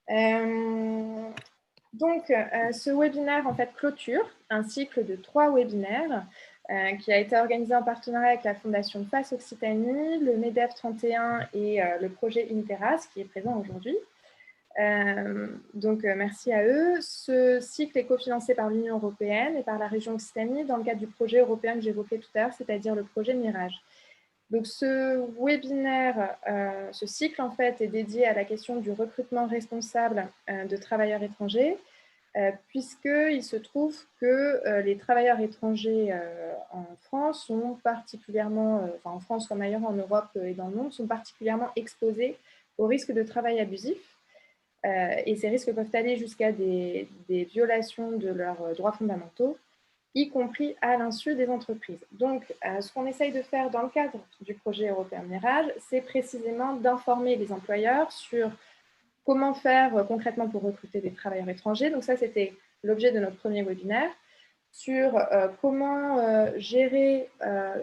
Euh, ce webinaire en fait clôture un cycle de 3 webinaires qui a été organisé en partenariat avec la Fondation FACE Occitanie, le MEDEF 31 et le projet Interas qui est présent aujourd'hui. Merci à eux. Ce cycle est cofinancé par l'Union européenne et par la région Occitanie dans le cadre du projet européen que j'évoquais tout à l'heure, c'est-à-dire le projet Mirage. Donc, ce webinaire, ce cycle, en fait, est dédié à la question du recrutement responsable de travailleurs étrangers, puisqu'il se trouve que les travailleurs étrangers en France sont particulièrement, en France comme ailleurs en Europe et dans le monde, sont particulièrement exposés aux risques de travail abusif. Et ces risques peuvent aller jusqu'à des violations de leurs droits fondamentaux, y compris à l'insu des entreprises. Donc, ce qu'on essaye de faire dans le cadre du projet européen Mirage, c'est précisément d'informer les employeurs sur comment faire concrètement pour recruter des travailleurs étrangers. Donc ça, c'était l'objet de notre premier webinaire, sur comment gérer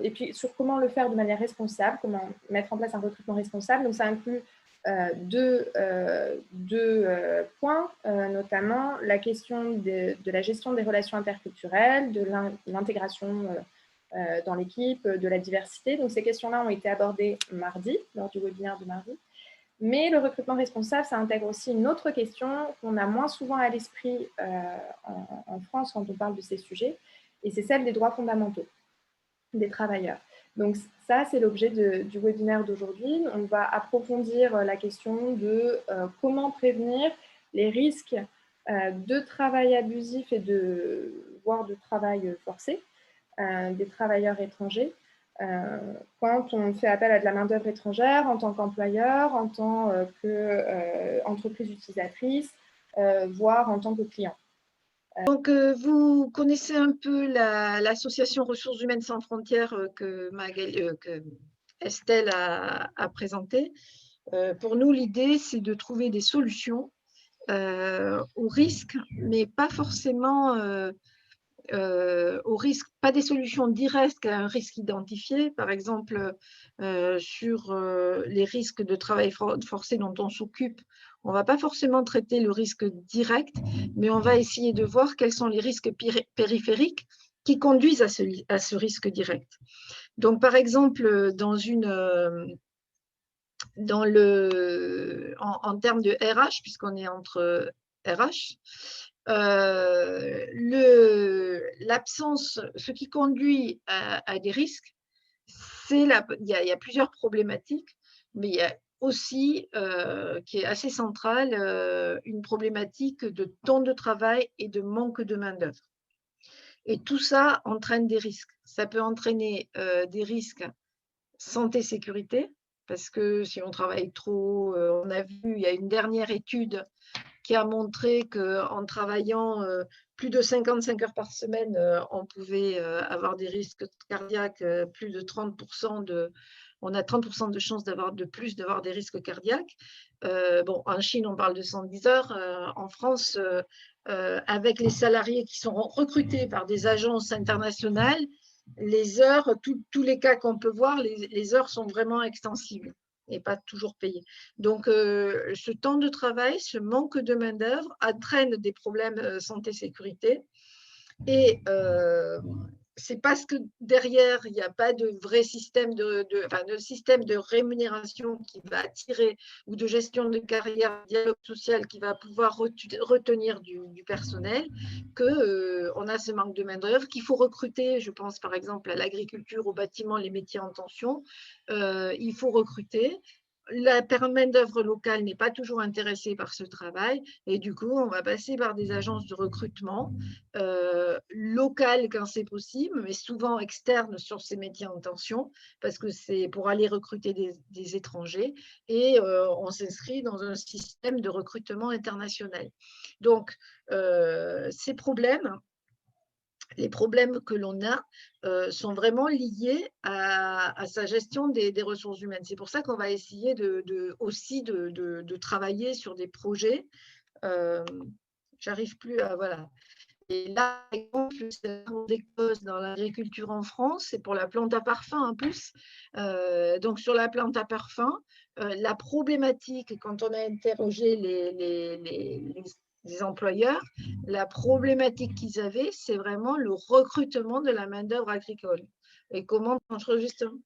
et puis sur comment le faire de manière responsable, comment mettre en place un recrutement responsable. Donc ça inclut deux points, notamment la question de la gestion des relations interculturelles, de l'intégration dans l'équipe, de la diversité. Donc ces questions-là ont été abordées mardi, lors du webinaire de mardi. Mais le recrutement responsable, ça intègre aussi une autre question qu'on a moins souvent à l'esprit en France quand on parle de ces sujets, et c'est celle des droits fondamentaux des travailleurs. Donc ça, c'est l'objet du webinaire d'aujourd'hui. On va approfondir la question de comment prévenir les risques de travail abusif et voire de travail forcé des travailleurs étrangers quand on fait appel à de la main-d'œuvre étrangère en tant qu'employeur, en tant qu'entreprise utilisatrice, voire en tant que client. Donc, vous connaissez un peu l'association Ressources Humaines Sans Frontières que Estelle a présentée. Pour nous, l'idée, c'est de trouver des solutions aux risques, mais pas forcément au risque, pas des solutions directes à un risque identifié, par exemple sur les risques de travail forcé dont on s'occupe. On ne va pas forcément traiter le risque direct, mais on va essayer de voir quels sont les risques périphériques qui conduisent à ce risque direct. Donc, par exemple, en termes de RH, puisqu'on est entre RH, l'absence, ce qui conduit à des risques, il y a plusieurs problématiques, mais il y a aussi, qui est assez centrale, une problématique de temps de travail et de manque de main-d'œuvre. Et tout ça entraîne des risques. Ça peut entraîner des risques santé-sécurité, parce que si on travaille trop, on a vu, il y a une dernière étude qui a montré qu'en travaillant plus de 55 heures par semaine, on pouvait avoir des risques cardiaques, plus de 30% on a 30% de chances d'avoir des risques cardiaques. Bon, en Chine, on parle de 110 heures. En France, avec les salariés qui sont recrutés par des agences internationales, les heures, tous les cas qu'on peut voir, les heures sont vraiment extensibles et pas toujours payées. Donc, ce temps de travail, ce manque de main-d'œuvre entraîne des problèmes santé-sécurité. Et c'est parce que derrière, il n'y a pas de vrai système système de rémunération qui va attirer, ou de gestion de carrière, dialogue social qui va pouvoir retenir du personnel, qu'on a ce manque de main-d'œuvre, qu'il faut recruter. Je pense par exemple à l'agriculture, au bâtiment, les métiers en tension. Il faut recruter. La main-d'œuvre locale n'est pas toujours intéressée par ce travail, et du coup, on va passer par des agences de recrutement locales quand c'est possible, mais souvent externes sur ces métiers en tension, parce que c'est pour aller recruter des étrangers, et on s'inscrit dans un système de recrutement international. Donc, les problèmes que l'on a sont vraiment liés à sa gestion des ressources humaines. C'est pour ça qu'on va essayer aussi de travailler sur des projets. J'arrive plus à… Voilà. Et là, par exemple, c'est la grande cause dans l'agriculture en France, c'est pour la plante à parfum en plus. Donc sur la plante à parfum, la problématique, quand on a interrogé les employeurs, la problématique qu'ils avaient, c'est vraiment le recrutement de la main-d'œuvre agricole. Et comment justement.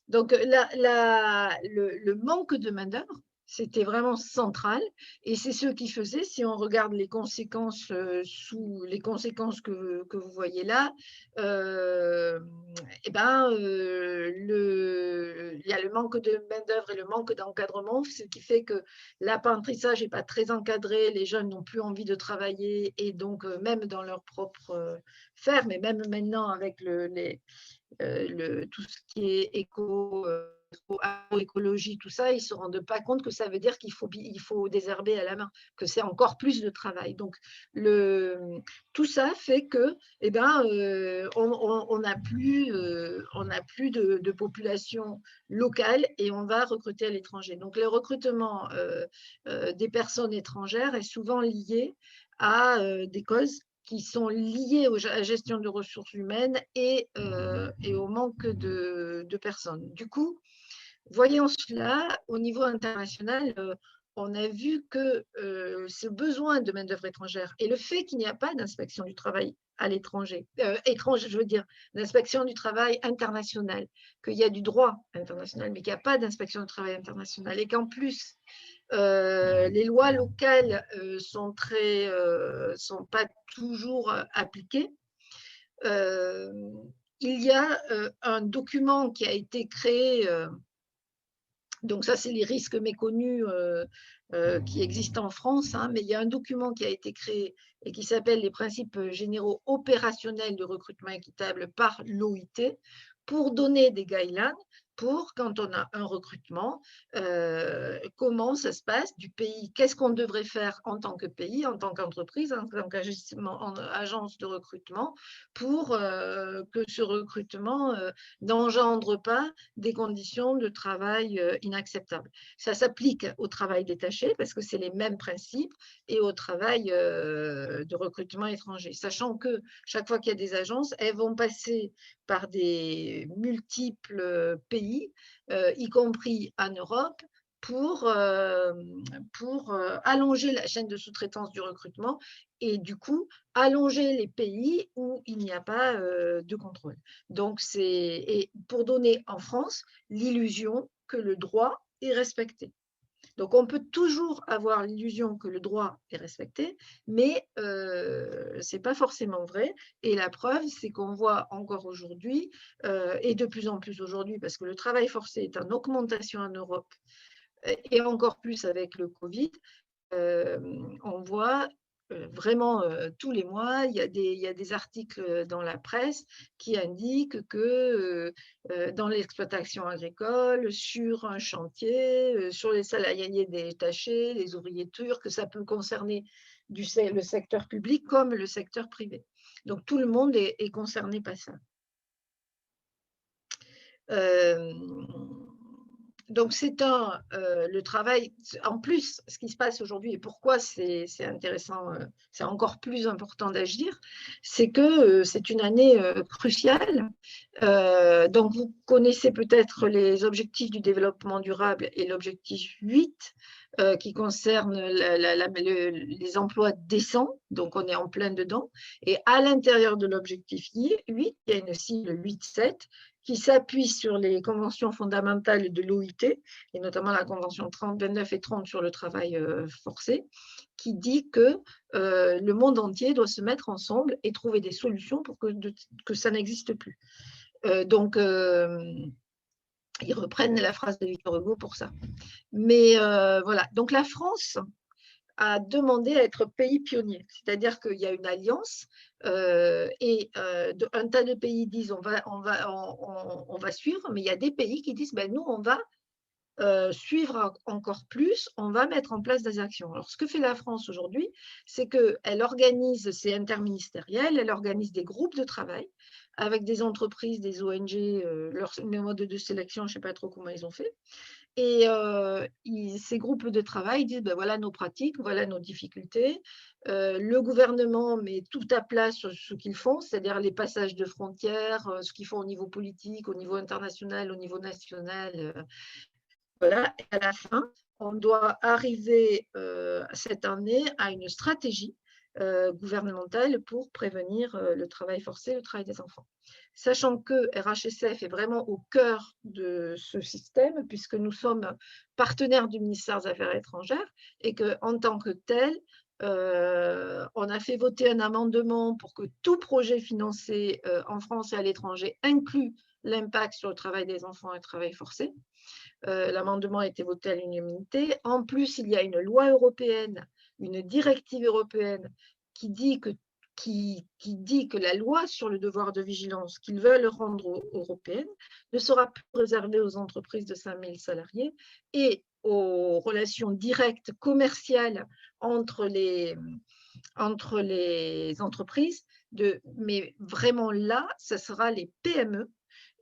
Donc, le manque de main-d'œuvre, c'était vraiment central et c'est ce qui faisait, si on regarde les conséquences, sous les conséquences que vous voyez là, et ben, il y a le manque de main-d'œuvre et le manque d'encadrement, ce qui fait que l'apprentissage n'est pas très encadré, les jeunes n'ont plus envie de travailler et donc, même dans leur propre, ferme et même maintenant avec tout ce qui est agroécologie, tout ça, ils ne se rendent pas compte que ça veut dire il faut désherber à la main, que c'est encore plus de travail. Donc, tout ça fait que, eh ben, on n'a plus, de population locale et on va recruter à l'étranger. Donc, le recrutement des personnes étrangères est souvent lié à des causes qui sont liées à la gestion de ressources humaines et au manque de personnes. Du coup, voyant cela, au niveau international, on a vu que ce besoin de main-d'œuvre étrangère et le fait qu'il n'y a pas d'inspection du travail à l'étranger, je veux dire, l'inspection du travail international, qu'il y a du droit international, mais qu'il n'y a pas d'inspection du travail international, et qu'en plus, les lois locales sont pas toujours appliquées. Il y a un document qui a été créé, donc ça c'est les risques méconnus qui existent en France, hein, mais il y a un document qui a été créé et qui s'appelle les principes généraux opérationnels de recrutement équitable par l'OIT pour donner des guidelines pour quand on a un recrutement, comment ça se passe du pays, qu'est-ce qu'on devrait faire en tant que pays, en tant qu'entreprise, en tant qu'agence de recrutement pour que ce recrutement n'engendre pas des conditions de travail inacceptables. Ça s'applique au travail détaché parce que c'est les mêmes principes et au travail de recrutement étranger, sachant que chaque fois qu'il y a des agences, elles vont passer par des multiples pays, y compris en Europe, pour allonger la chaîne de sous-traitance du recrutement et du coup allonger les pays où il n'y a pas de contrôle. Donc, et pour donner en France l'illusion que le droit est respecté. Donc, on peut toujours avoir l'illusion que le droit est respecté, mais ce n'est pas forcément vrai. Et la preuve, c'est qu'on voit encore aujourd'hui, et de plus en plus aujourd'hui, parce que le travail forcé est en augmentation en Europe, et encore plus avec le Covid, on voit vraiment tous les mois, il y a des articles dans la presse qui indiquent que dans l'exploitation agricole, sur un chantier, sur les salariés détachés, les ouvriers turcs, que ça peut concerner le secteur public comme le secteur privé. Donc tout le monde est concerné par ça. Donc c'est le travail, en plus, ce qui se passe aujourd'hui et pourquoi c'est intéressant, c'est encore plus important d'agir, c'est que c'est une année cruciale. Donc vous connaissez peut-être les objectifs du développement durable et l'objectif 8 qui concerne les emplois décents, donc on est en plein dedans. Et à l'intérieur de l'objectif 8, il y a une cible 8-7 qui s'appuie sur les conventions fondamentales de l'OIT, et notamment la convention 30, 29 et 30 sur le travail forcé, qui dit que le monde entier doit se mettre ensemble et trouver des solutions pour que ça n'existe plus. Donc, ils reprennent la phrase de Victor Hugo pour ça. Mais voilà, donc la France a demandé à être pays pionnier, c'est-à-dire qu'il y a une alliance et un tas de pays disent on va suivre, mais il y a des pays qui disent ben, nous on va suivre encore plus, on va mettre en place des actions. Alors ce que fait la France aujourd'hui, c'est qu'elle organise, c'est interministériel, elle organise des groupes de travail avec des entreprises, des ONG, leur mode de sélection, je ne sais pas trop comment ils ont fait, Et ces groupes de travail disent, ben voilà nos pratiques, voilà nos difficultés. Le gouvernement met tout à plat sur ce qu'ils font, c'est-à-dire les passages de frontières, ce qu'ils font au niveau politique, au niveau international, au niveau national. Voilà. Et à la fin, on doit arriver cette année à une stratégie gouvernementale pour prévenir le travail forcé, le travail des enfants. Sachant que RHSF est vraiment au cœur de ce système, puisque nous sommes partenaires du ministère des Affaires étrangères et qu'en tant que tel, on a fait voter un amendement pour que tout projet financé en France et à l'étranger inclue l'impact sur le travail des enfants et le travail forcé. L'amendement a été voté à l'unanimité. En plus, il y a une loi européenne, une directive européenne qui dit que la loi sur le devoir de vigilance qu'ils veulent rendre européenne ne sera plus réservée aux entreprises de 5 000 salariés et aux relations directes commerciales entre les entreprises. Mais vraiment là, ce sera les PME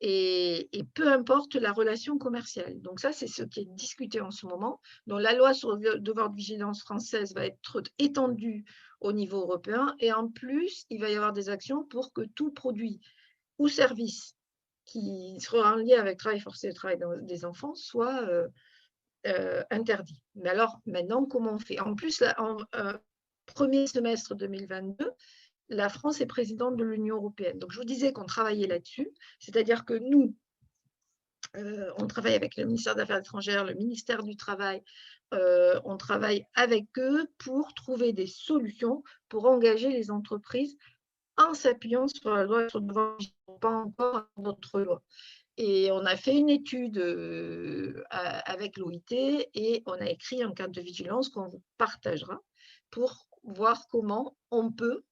et peu importe la relation commerciale. Donc ça, c'est ce qui est discuté en ce moment. Donc la loi sur le devoir de vigilance française va être étendue au niveau européen et en plus, il va y avoir des actions pour que tout produit ou service qui sera en lien avec le travail forcé et le travail des enfants soit interdit. Mais alors, maintenant, comment on fait? En plus, en premier semestre 2022, la France est présidente de l'Union européenne. Donc, je vous disais qu'on travaillait là-dessus, c'est-à-dire que nous, on travaille avec le ministère des Affaires étrangères, le ministère du Travail, on travaille avec eux pour trouver des solutions pour engager les entreprises en s'appuyant sur la loi sur le devoir de vigilance, pas encore notre loi. Et on a fait une étude avec l'OIT et on a écrit un cadre de vigilance qu'on vous partagera pour voir comment on peut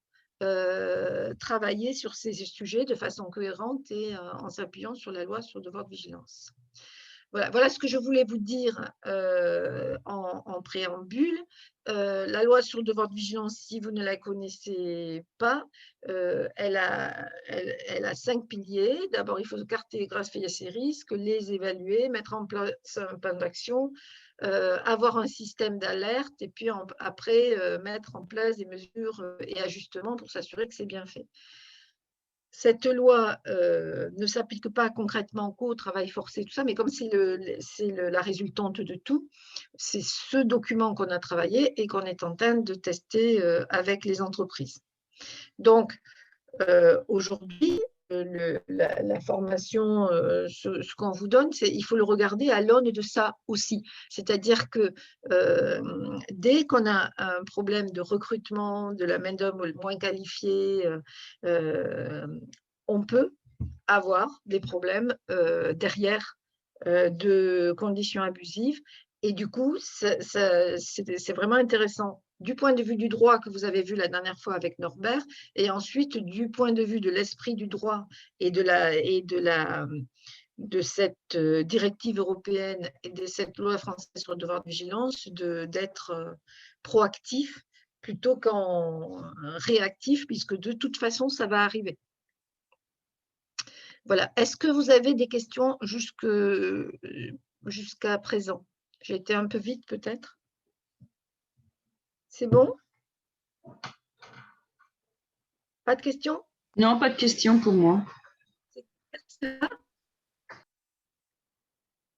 travailler sur ces sujets de façon cohérente et en s'appuyant sur la loi sur le devoir de vigilance. Voilà ce que je voulais vous dire en préambule. La loi sur le devoir de vigilance, si vous ne la connaissez pas, elle a 5 piliers. D'abord, il faut cartographier ces risques, les évaluer, mettre en place un plan d'action, avoir un système d'alerte et puis après mettre en place des mesures et ajustements pour s'assurer que c'est bien fait. Cette loi ne s'applique pas concrètement qu'au travail forcé, tout ça, mais comme c'est la résultante de tout, c'est ce document qu'on a travaillé et qu'on est en train de tester avec les entreprises. Donc, aujourd'hui, la formation, ce qu'on vous donne, il faut le regarder à l'aune de ça aussi. C'est-à-dire que dès qu'on a un problème de recrutement, de la main-d'œuvre moins qualifiée, on peut avoir des problèmes derrière de conditions abusives. Et du coup, c'est vraiment intéressant du point de vue du droit que vous avez vu la dernière fois avec Norbert, et ensuite du point de vue de l'esprit du droit et de cette directive européenne et de cette loi française sur le devoir de vigilance, d'être proactif plutôt qu'en réactif, puisque de toute façon, ça va arriver. Voilà. Est-ce que vous avez des questions jusqu'à présent? J'ai été un peu vite peut-être. C'est bon? Pas de questions? Non, pas de questions pour moi.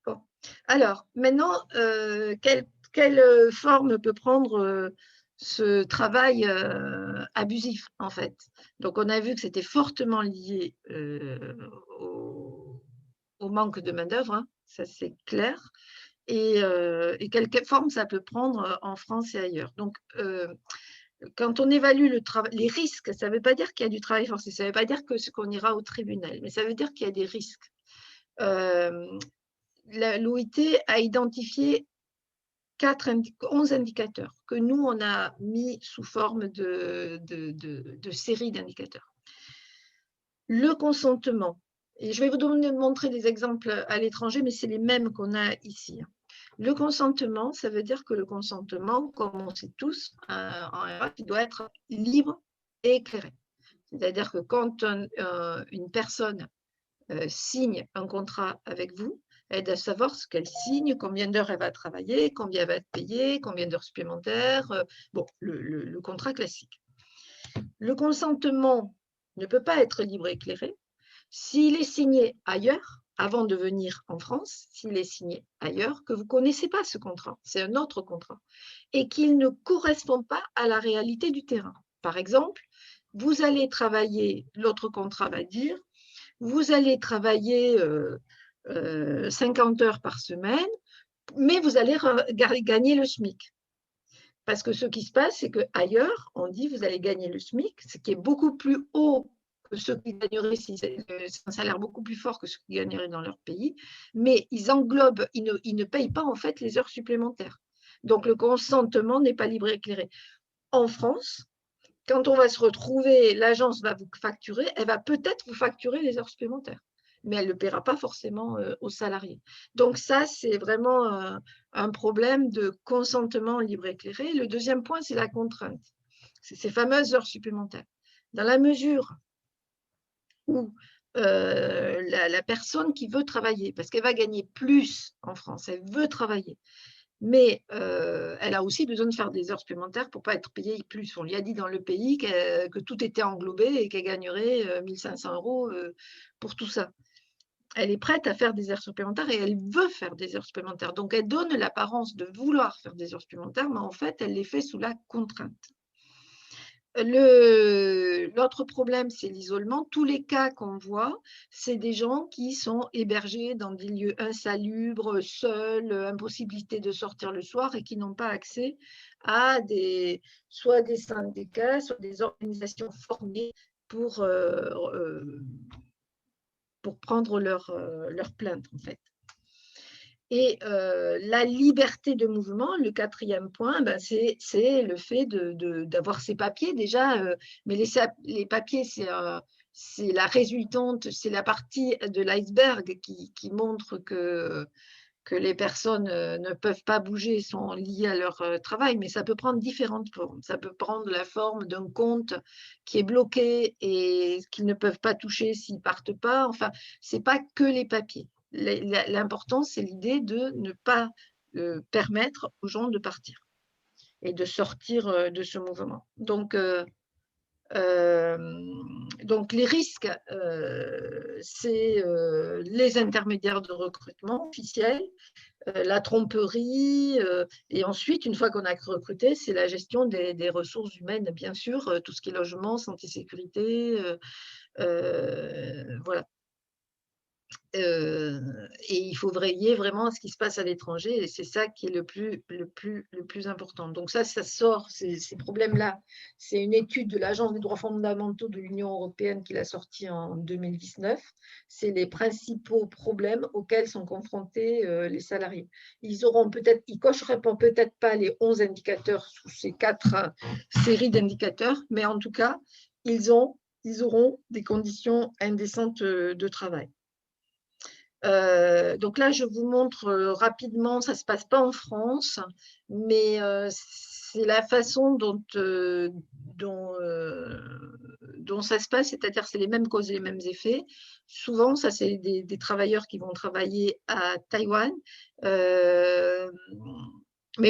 Bon. Alors, maintenant, quelle forme peut prendre ce travail abusif, en fait? Donc, on a vu que c'était fortement lié au manque de main-d'œuvre, hein, ça c'est clair. Et quelle forme ça peut prendre en France et ailleurs. Donc, quand on évalue les risques, ça ne veut pas dire qu'il y a du travail forcé, ça ne veut pas dire qu'on ira au tribunal, mais ça veut dire qu'il y a des risques. L'OIT a identifié 11 indicateurs que nous, on a mis sous forme de séries d'indicateurs. Le consentement, et je vais vous montrer des exemples à l'étranger, mais c'est les mêmes qu'on a ici. Le consentement, ça veut dire que le consentement, comme on sait tous, en RH, il doit être libre et éclairé. C'est-à-dire que quand une personne signe un contrat avec vous, aide à savoir ce qu'elle signe, combien d'heures elle va travailler, combien elle va être payée, combien d'heures supplémentaires, bon, le contrat classique. Le consentement ne peut pas être libre et éclairé. S'il est signé ailleurs, avant de venir en France, s'il est signé ailleurs, que vous ne connaissez pas ce contrat, c'est un autre contrat, et qu'il ne correspond pas à la réalité du terrain. Par exemple, vous allez travailler, l'autre contrat va dire, vous allez travailler 50 heures par semaine, mais vous allez gagner le SMIC. Parce que ce qui se passe, c'est qu'ailleurs, on dit vous allez gagner le SMIC, ce qui est beaucoup plus haut que ceux qui gagneraient, c'est un salaire beaucoup plus fort que ceux qui gagneraient dans leur pays, mais ils englobent, ils ne payent pas en fait les heures supplémentaires. Donc le consentement n'est pas libre et éclairé. En France, quand on va se retrouver, l'agence va vous facturer, elle va peut-être vous facturer les heures supplémentaires, mais elle ne le paiera pas forcément aux salariés. Donc ça, c'est vraiment un problème de consentement libre et éclairé. Le deuxième point, c'est la contrainte. C'est ces fameuses heures supplémentaires. Dans la mesure où la personne qui veut travailler, parce qu'elle va gagner plus en France, elle veut travailler, mais elle a aussi besoin de faire des heures supplémentaires pour ne pas être payée plus. On lui a dit dans le pays que tout était englobé et qu'elle gagnerait 1 500 € pour tout ça. Elle est prête à faire des heures supplémentaires et elle veut faire des heures supplémentaires. Donc, elle donne l'apparence de vouloir faire des heures supplémentaires, mais en fait, elle les fait sous la contrainte. L'autre problème, c'est l'isolement. Tous les cas qu'on voit, c'est des gens qui sont hébergés dans des lieux insalubres, seuls, impossibilité de sortir le soir et qui n'ont pas accès à soit des syndicats, soit des organisations formées pour prendre leur plainte, en fait. Et la liberté de mouvement, le quatrième point, ben c'est le fait d'avoir ces papiers déjà. Mais les papiers, c'est la résultante, c'est la partie de l'iceberg qui montre que les personnes ne peuvent pas bouger, sont liées à leur travail, mais ça peut prendre différentes formes. Ça peut prendre la forme d'un compte qui est bloqué et qu'ils ne peuvent pas toucher s'ils ne partent pas. Enfin, ce n'est pas que les papiers. L'important, c'est l'idée de ne pas permettre aux gens de partir et de sortir de ce mouvement. Donc les risques, c'est les intermédiaires de recrutement officiels, la tromperie, et ensuite, une fois qu'on a recruté, c'est la gestion des ressources humaines, bien sûr, tout ce qui est logement, santé, sécurité, voilà. Et il faut veiller vraiment à ce qui se passe à l'étranger, et c'est ça qui est le plus important. Donc ça sort, ces problèmes-là, c'est une étude de l'Agence des droits fondamentaux de l'Union européenne qui l'a sortie en 2019. C'est les principaux problèmes auxquels sont confrontés les salariés. Ils cocheront peut-être pas les 11 indicateurs sous ces 4 séries d'indicateurs, mais en tout cas, ils auront des conditions indécentes de travail. Donc là, je vous montre rapidement, ça ne se passe pas en France, mais c'est la façon dont ça se passe, c'est-à-dire c'est les mêmes causes et les mêmes effets. Souvent, ça c'est des travailleurs qui vont travailler à Taïwan, mais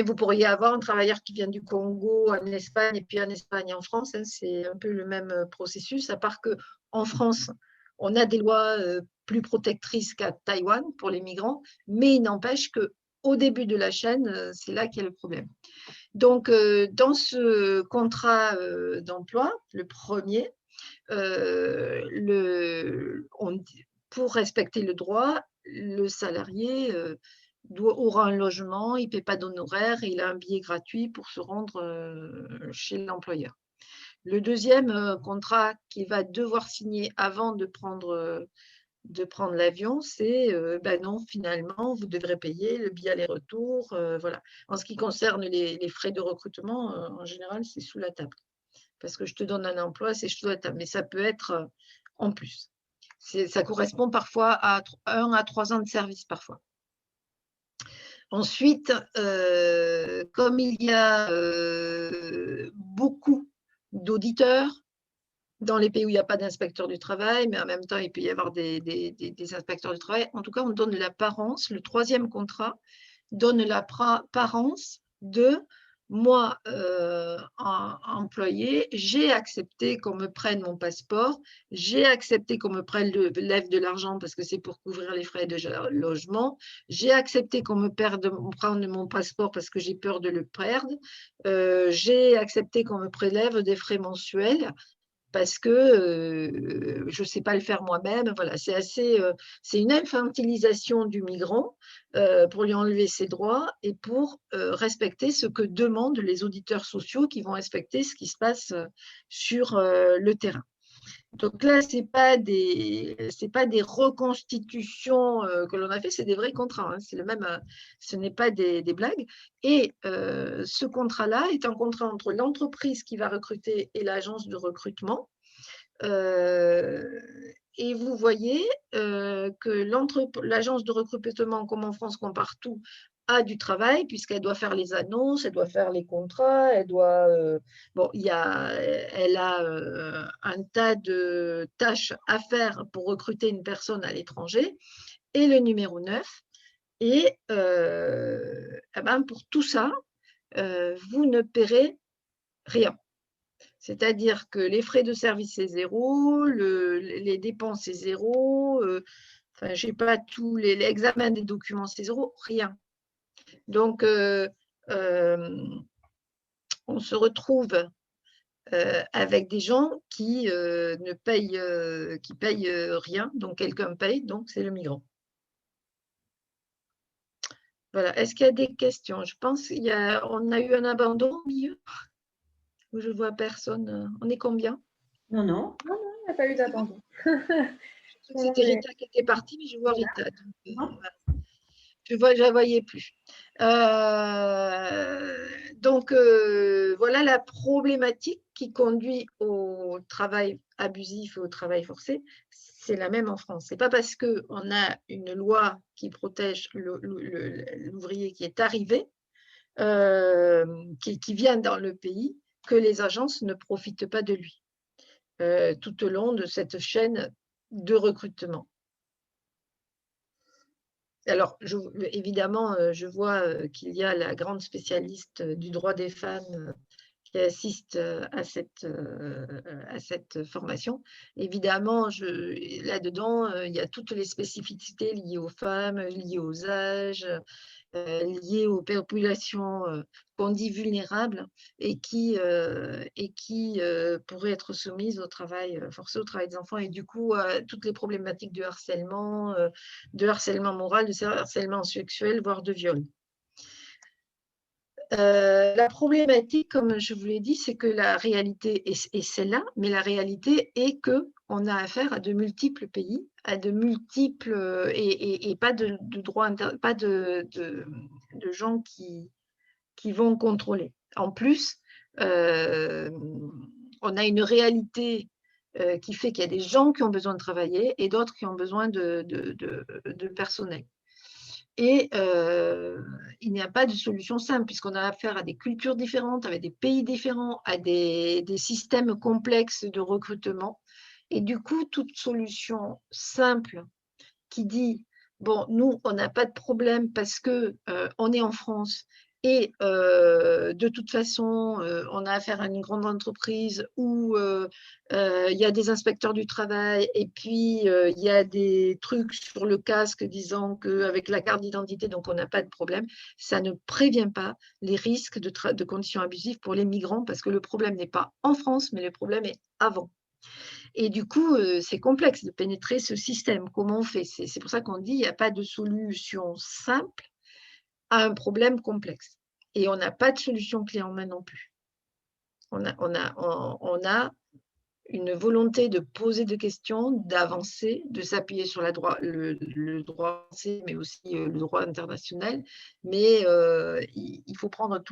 vous pourriez avoir un travailleur qui vient du Congo en Espagne et puis en Espagne en France, hein, c'est un peu le même processus, à part qu'en France, on a des lois plus protectrices qu'à Taïwan pour les migrants, mais il n'empêche qu'au début de la chaîne, c'est là qu'il y a le problème. Donc, dans ce contrat d'emploi, le premier, pour respecter le droit, le salarié aura un logement, il ne paie pas d'honoraires et il a un billet gratuit pour se rendre chez l'employeur. Le deuxième contrat qu'il va devoir signer avant de prendre l'avion, c'est ben non, finalement, vous devrez payer le billet aller-retour. Voilà. En ce qui concerne les frais de recrutement, en général, c'est sous la table. Parce que je te donne un emploi, c'est sous la table. Mais ça peut être en plus. Ça correspond parfois à 1 à 3 ans de service, parfois. Ensuite, comme il y a beaucoup d'auditeurs, dans les pays où il n'y a pas d'inspecteur du travail, mais en même temps, il peut y avoir des inspecteurs du travail. En tout cas, on donne l'apparence, le troisième contrat donne l'apparence de moi, employé, j'ai accepté qu'on me prenne mon passeport, j'ai accepté qu'on me prélève de l'argent parce que c'est pour couvrir les frais de logement, j'ai accepté qu'on me prenne mon passeport parce que j'ai peur de le perdre, j'ai accepté qu'on me prélève des frais mensuels parce que je ne sais pas le faire moi-même. Voilà, c'est une infantilisation du migrant pour lui enlever ses droits et pour respecter ce que demandent les auditeurs sociaux qui vont respecter ce qui se passe sur le terrain. Donc là, ce n'est pas des reconstitutions que l'on a fait, c'est des vrais contrats. Hein. C'est le même, ce n'est pas des blagues. Et ce contrat-là est un contrat entre l'entreprise qui va recruter et l'agence de recrutement. Et vous voyez que l'agence de recrutement, comme en France, comme partout, a du travail puisqu'elle doit faire les annonces, elle doit faire les contrats, elle doit… bon, elle a un tas de tâches à faire pour recruter une personne à l'étranger. Et le numéro 9, et eh ben, pour tout ça, vous ne paierez rien. C'est-à-dire que les frais de service, c'est zéro, les dépenses, c'est zéro, enfin, je n'ai pas tous l'examen des documents, c'est zéro, rien. Donc, on se retrouve avec des gens qui ne payent, rien, donc quelqu'un paye, donc c'est le migrant. Voilà. Est-ce qu'il y a des questions? Je pense qu'on a eu un abandon au milieu, où je ne vois personne. On est combien? Non, non. Non, non, il n'y a pas eu d'abandon. C'était Rita qui était partie, mais je vois Rita. Donc, je ne la voyais plus. Donc, voilà la problématique qui conduit au travail abusif et au travail forcé. C'est la même en France. Ce n'est pas parce qu'on a une loi qui protège l'ouvrier qui est arrivé, qui vient dans le pays, que les agences ne profitent pas de lui tout au long de cette chaîne de recrutement. Alors, évidemment, je vois qu'il y a la grande spécialiste du droit des femmes qui assiste à cette formation. Évidemment, là-dedans, il y a toutes les spécificités liées aux femmes, liées aux âges, liées aux populations qu'on dit vulnérables et qui pourraient être soumises au travail forcé, au travail des enfants, et du coup, toutes les problématiques de harcèlement moral, de harcèlement sexuel, voire de viol. La problématique, comme je vous l'ai dit, c'est que la réalité est celle-là, mais la réalité est qu'on a affaire à de multiples pays, à de multiples et pas de droits, pas de gens qui vont contrôler. En plus, on a une réalité qui fait qu'il y a des gens qui ont besoin de travailler et d'autres qui ont besoin de personnel. Et il n'y a pas de solution simple puisqu'on a affaire à des cultures différentes, avec des pays différents, à des systèmes complexes de recrutement. Et du coup, toute solution simple qui dit, bon, nous, on n'a pas de problème parce qu'on est en France et de toute façon, on a affaire à une grande entreprise où il y a des inspecteurs du travail et puis il y a des trucs sur le casque disant qu'avec la carte d'identité, donc on n'a pas de problème. Ça ne prévient pas les risques de conditions abusives pour les migrants parce que le problème n'est pas en France, mais le problème est avant. Et du coup, c'est complexe de pénétrer ce système. Comment on fait? C'est pour ça qu'on dit qu'il n'y a pas de solution simple à un problème complexe. Et on n'a pas de solution clé en main non plus. On a une volonté de poser des questions, d'avancer, de s'appuyer sur le droit français, mais aussi le droit international. Mais il faut prendre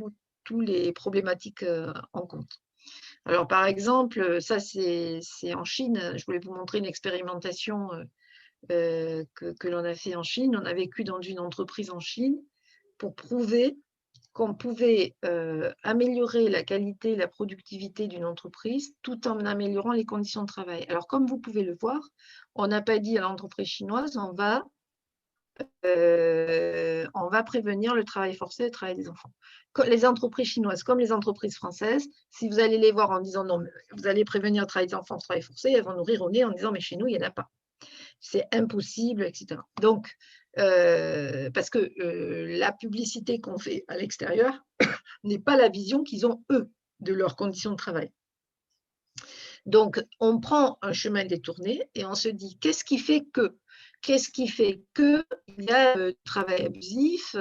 tous les problématiques en compte. Alors, par exemple, ça, c'est en Chine. Je voulais vous montrer une expérimentation que l'on a fait en Chine. On a vécu dans une entreprise en Chine pour prouver qu'on pouvait améliorer la qualité et la productivité d'une entreprise tout en améliorant les conditions de travail. Alors, comme vous pouvez le voir, on n'a pas dit à l'entreprise chinoise, on va prévenir le travail forcé et le travail des enfants. Les entreprises chinoises comme les entreprises françaises, si vous allez les voir en disant non, vous allez prévenir le travail des enfants, le travail forcé, elles vont nous rire au nez en disant mais chez nous, il n'y en a pas. C'est impossible, etc. Donc, parce que la publicité qu'on fait à l'extérieur n'est pas la vision qu'ils ont, eux, de leurs conditions de travail. Donc, on prend un chemin détourné et on se dit, qu'est-ce qui fait qu'il y a du travail abusif?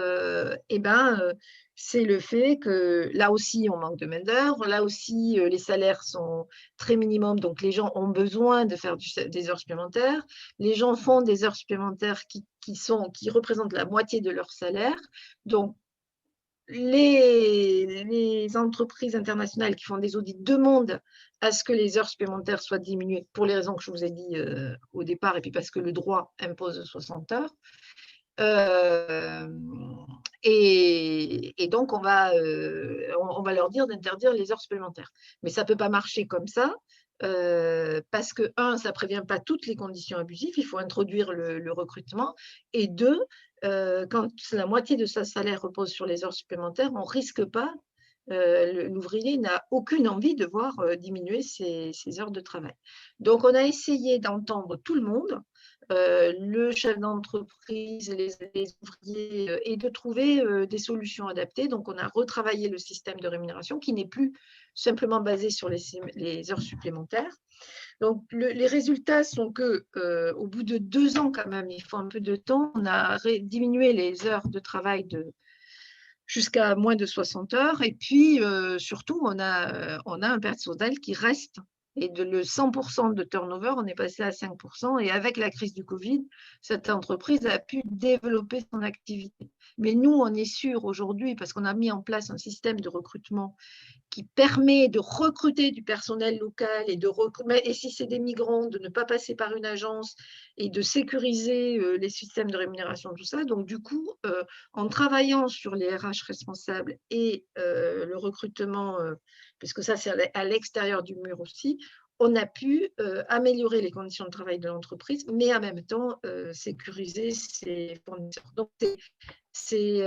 C'est le fait que là aussi, on manque de main-d'œuvre, là aussi, les salaires sont très minimums, donc les gens ont besoin de faire des heures supplémentaires. Les gens font des heures supplémentaires qui représentent la moitié de leur salaire. Donc, les entreprises internationales qui font des audits demandent à ce que les heures supplémentaires soient diminuées pour les raisons que je vous ai dit au départ, et puis parce que le droit impose 60 heures. Et donc, on va leur dire d'interdire les heures supplémentaires. Mais ça ne peut pas marcher comme ça, parce que, ça ne prévient pas toutes les conditions abusives, il faut introduire le recrutement, et deux, quand la moitié de sa salaire repose sur les heures supplémentaires, on ne risque pas, l'ouvrier n'a aucune envie de voir diminuer ses heures de travail. Donc, on a essayé d'entendre tout le monde, le chef d'entreprise, les ouvriers, et de trouver des solutions adaptées. Donc, on a retravaillé le système de rémunération qui n'est plus simplement basé sur les heures supplémentaires. Donc, les résultats sont qu'au bout de 2 ans, quand même, il faut un peu de temps, on a diminué les heures de travail jusqu'à moins de 60 heures. Et puis, surtout, on a un personnel qui reste. Et le 100% de turnover, on est passé à 5%. Et avec la crise du Covid, cette entreprise a pu développer son activité. Mais nous, on est sûr aujourd'hui, parce qu'on a mis en place un système de recrutement qui permet de recruter du personnel local et si c'est des migrants, de ne pas passer par une agence et de sécuriser les systèmes de rémunération, tout ça. Donc, du coup, en travaillant sur les RH responsables et le recrutement, puisque ça, c'est à l'extérieur du mur aussi, on a pu améliorer les conditions de travail de l'entreprise, mais en même temps sécuriser ses fournisseurs. Donc, c'est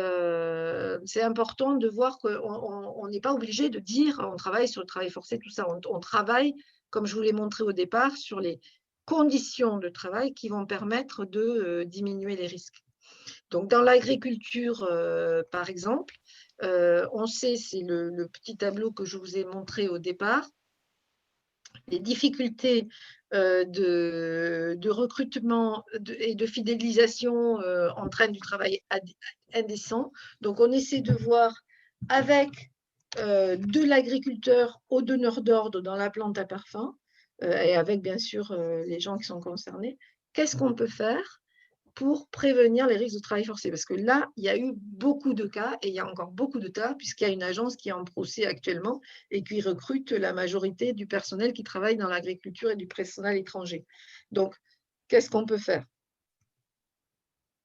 important de voir qu'on n'est pas obligé de dire on travaille sur le travail forcé, tout ça. On travaille, comme je vous l'ai montré au départ, sur les conditions de travail qui vont permettre de diminuer les risques. Donc, dans l'agriculture, par exemple, on sait, c'est le petit tableau que je vous ai montré au départ, les difficultés de recrutement et de fidélisation entraînent du travail indécent. Donc, on essaie de voir avec de l'agriculteur au donneur d'ordre dans la plante à parfum, et avec bien sûr les gens qui sont concernés, qu'est-ce qu'on peut faire pour prévenir les risques de travail forcé. Parce que là, il y a eu beaucoup de cas, et il y a encore beaucoup de cas, puisqu'il y a une agence qui est en procès actuellement et qui recrute la majorité du personnel qui travaille dans l'agriculture et du personnel étranger. Donc, qu'est-ce qu'on peut faire?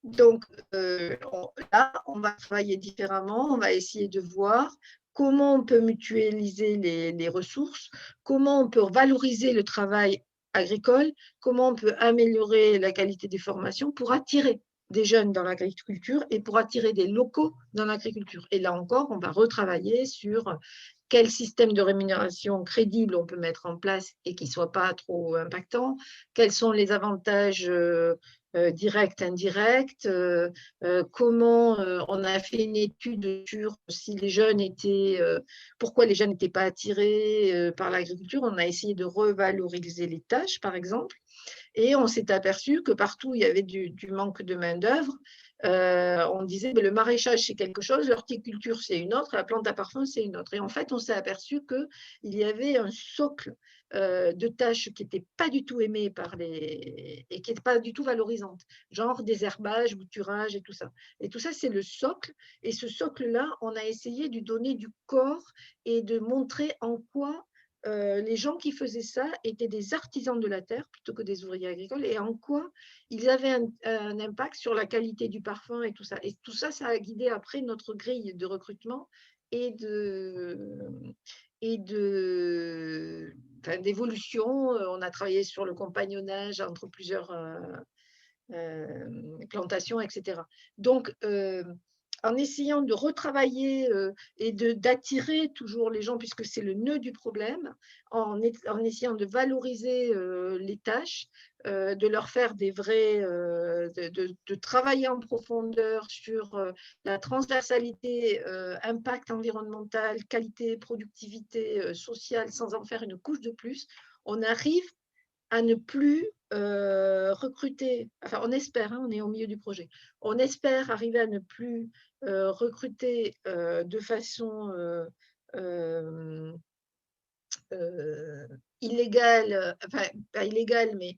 Donc, là, on va travailler différemment, on va essayer de voir comment on peut mutualiser les ressources, comment on peut valoriser le travail agricole, comment on peut améliorer la qualité des formations pour attirer des jeunes dans l'agriculture et pour attirer des locaux dans l'agriculture. Et là encore, on va retravailler sur quel système de rémunération crédible on peut mettre en place et qui ne soit pas trop impactant, quels sont les avantages direct, indirect, comment on a fait une étude sur si les jeunes étaient, pourquoi les jeunes n'étaient pas attirés par l'agriculture. On a essayé de revaloriser les tâches, par exemple, et on s'est aperçu que partout où il y avait du manque de main-d'œuvre, on disait le maraîchage c'est quelque chose, l'horticulture c'est une autre, la plante à parfum c'est une autre. Et en fait, on s'est aperçu qu'il y avait un socle de tâches qui n'étaient pas du tout aimées et qui n'étaient pas du tout valorisantes, genre désherbage, bouturage et tout ça. Et tout ça, c'est le socle. Et ce socle-là, on a essayé de lui donner du corps et de montrer en quoi les gens qui faisaient ça étaient des artisans de la terre plutôt que des ouvriers agricoles, et en quoi ils avaient un impact sur la qualité du parfum et tout ça. Et tout ça, ça a guidé après notre grille de recrutement et d'évolution. On a travaillé sur le compagnonnage entre plusieurs plantations, etc. Donc, en essayant de retravailler et d'attirer toujours les gens, puisque c'est le nœud du problème, en essayant de valoriser les tâches, de leur faire des vrais, de travailler en profondeur sur la transversalité, impact environnemental, qualité, productivité sociale, sans en faire une couche de plus, on arrive à ne plus recruter, enfin on espère, hein, on est au milieu du projet, on espère arriver à ne plus recruter de façon illégale, enfin pas illégale, mais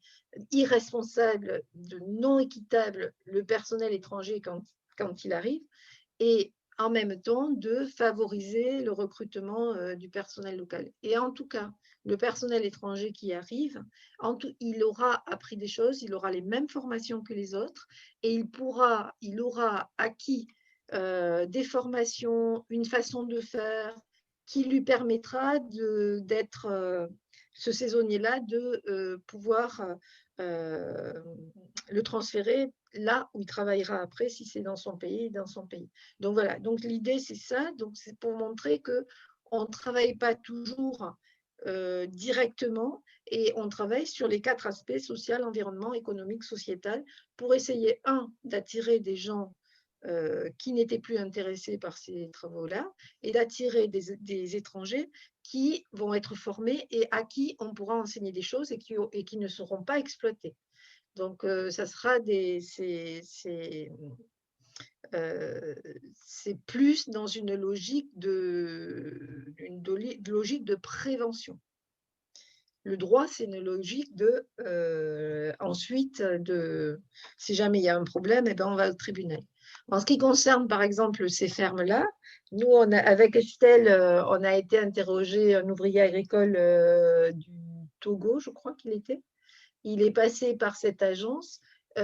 irresponsable, non équitable, le personnel étranger quand il arrive, et en même temps de favoriser le recrutement du personnel local. Et en tout cas, le personnel étranger qui arrive, il aura appris des choses, il aura les mêmes formations que les autres, et il aura acquis des formations, une façon de faire qui lui permettra d'être ce saisonnier-là, de pouvoir le transférer là où il travaillera après, si c'est dans son pays, dans son pays. Donc voilà, donc l'idée c'est ça, donc c'est pour montrer qu'on ne travaille pas toujours directement, et on travaille sur les 4 aspects: social, environnement, économique, sociétal, pour essayer, d'attirer des gens qui n'étaient plus intéressés par ces travaux-là, et d'attirer des étrangers qui vont être formés et à qui on pourra enseigner des choses et qui ne seront pas exploités. Donc, ça sera c'est plus dans une logique de prévention. Le droit, c'est une logique ensuite, si jamais il y a un problème, eh ben, on va au tribunal. En ce qui concerne, par exemple, ces fermes-là, nous, avec Estelle, on a été interroger un ouvrier agricole du Togo, je crois qu'il était. Il est passé par cette agence. Il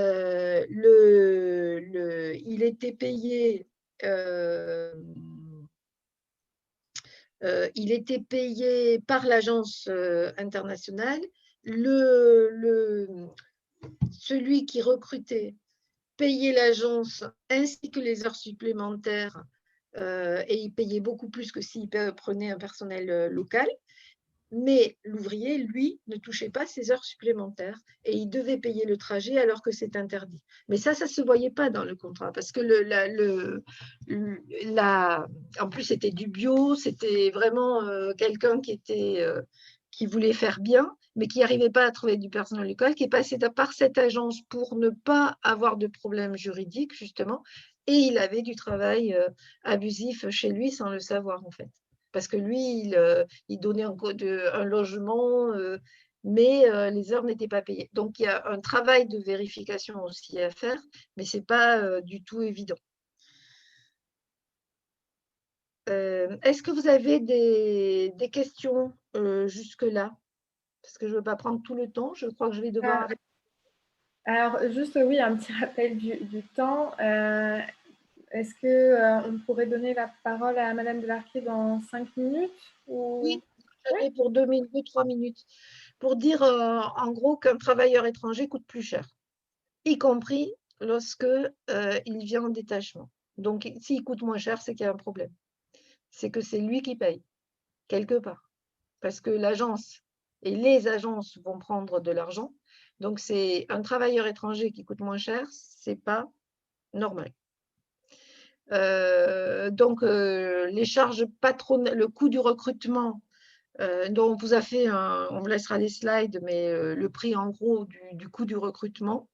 était payé par l'agence internationale. Celui qui recrutait payait l'agence ainsi que les heures supplémentaires, et il payait beaucoup plus que s'il prenait un personnel local. Mais l'ouvrier, lui, ne touchait pas ses heures supplémentaires et il devait payer le trajet alors que c'est interdit. Mais ça ne se voyait pas dans le contrat parce que en plus, c'était du bio, c'était vraiment quelqu'un qui voulait faire bien, mais qui n'arrivait pas à trouver du personnel local, qui est passé par cette agence pour ne pas avoir de problème juridique, justement, et il avait du travail abusif chez lui sans le savoir, en fait. Parce que lui, il donnait un logement, mais les heures n'étaient pas payées. Donc, il y a un travail de vérification aussi à faire, mais ce n'est pas du tout évident. Est-ce que vous avez des questions jusque-là? Parce que je ne veux pas prendre tout le temps. Je crois que je vais devoir arrêter. Alors, juste, oui, un petit rappel du temps. Est-ce qu'on pourrait donner la parole à Madame Delarquet dans 5 minutes ou... Oui, j'avais pour 2 minutes, 3 minutes, pour dire en gros qu'un travailleur étranger coûte plus cher, y compris lorsque il vient en détachement. Donc, s'il coûte moins cher, c'est qu'il y a un problème. C'est que c'est lui qui paye, quelque part. Parce que l'agence et les agences vont prendre de l'argent. Donc, c'est un travailleur étranger qui coûte moins cher, ce n'est pas normal. Donc, les charges patronales, le coût du recrutement, dont on vous a fait, on vous laissera les slides, mais le prix en gros du coût du recrutement.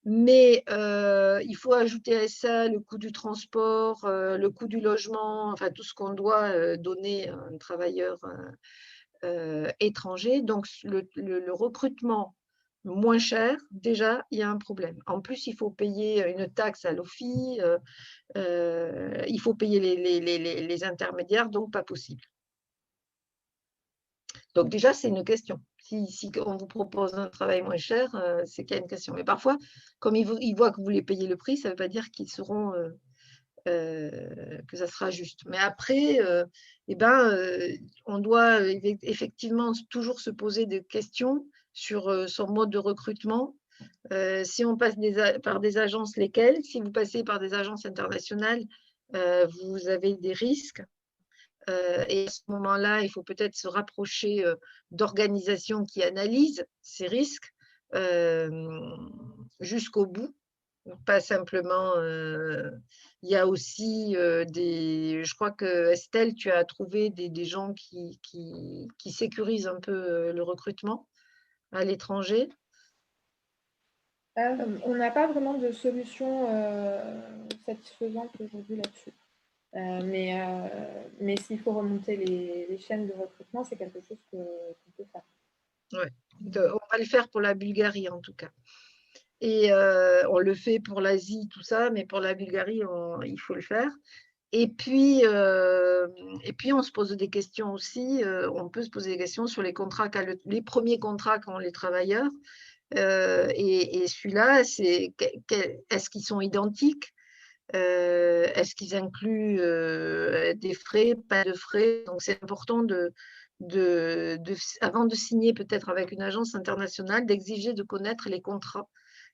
Mais il faut ajouter à ça le coût du transport, le coût du logement, enfin tout ce qu'on doit donner à un travailleur étranger. Donc le recrutement moins cher, déjà, il y a un problème. En plus, il faut payer une taxe à l'OFII, il faut payer les intermédiaires, donc pas possible. Donc déjà, c'est une question. Si on vous propose un travail moins cher, c'est qu'il y a une question. Mais parfois, comme ils voient que vous voulez payer le prix, ça ne veut pas dire qu'ils seront, que ça sera juste. Mais après, on doit effectivement toujours se poser des questions sur son mode de recrutement. Si on passe par des agences, lesquelles? Si vous passez par des agences internationales, vous avez des risques. Et à ce moment-là, il faut peut-être se rapprocher d'organisations qui analysent ces risques jusqu'au bout. Pas simplement. Il y a aussi je crois que Estelle, tu as trouvé des gens qui sécurisent un peu le recrutement à l'étranger. On n'a pas vraiment de solution satisfaisante aujourd'hui là-dessus. Mais s'il faut remonter les chaînes de recrutement, c'est quelque chose qu'on peut faire. Ouais. On va le faire pour la Bulgarie en tout cas. Et on le fait pour l'Asie, tout ça, mais pour la Bulgarie, il faut le faire. Et puis, on se pose des questions aussi. On peut se poser des questions sur les contrats, les premiers contrats qu'ont les travailleurs. Et celui-là, c'est est-ce qu'ils sont identiques? Est-ce qu'ils incluent des frais, pas de frais? Donc, c'est important avant de signer peut-être avec une agence internationale, d'exiger de connaître les contrats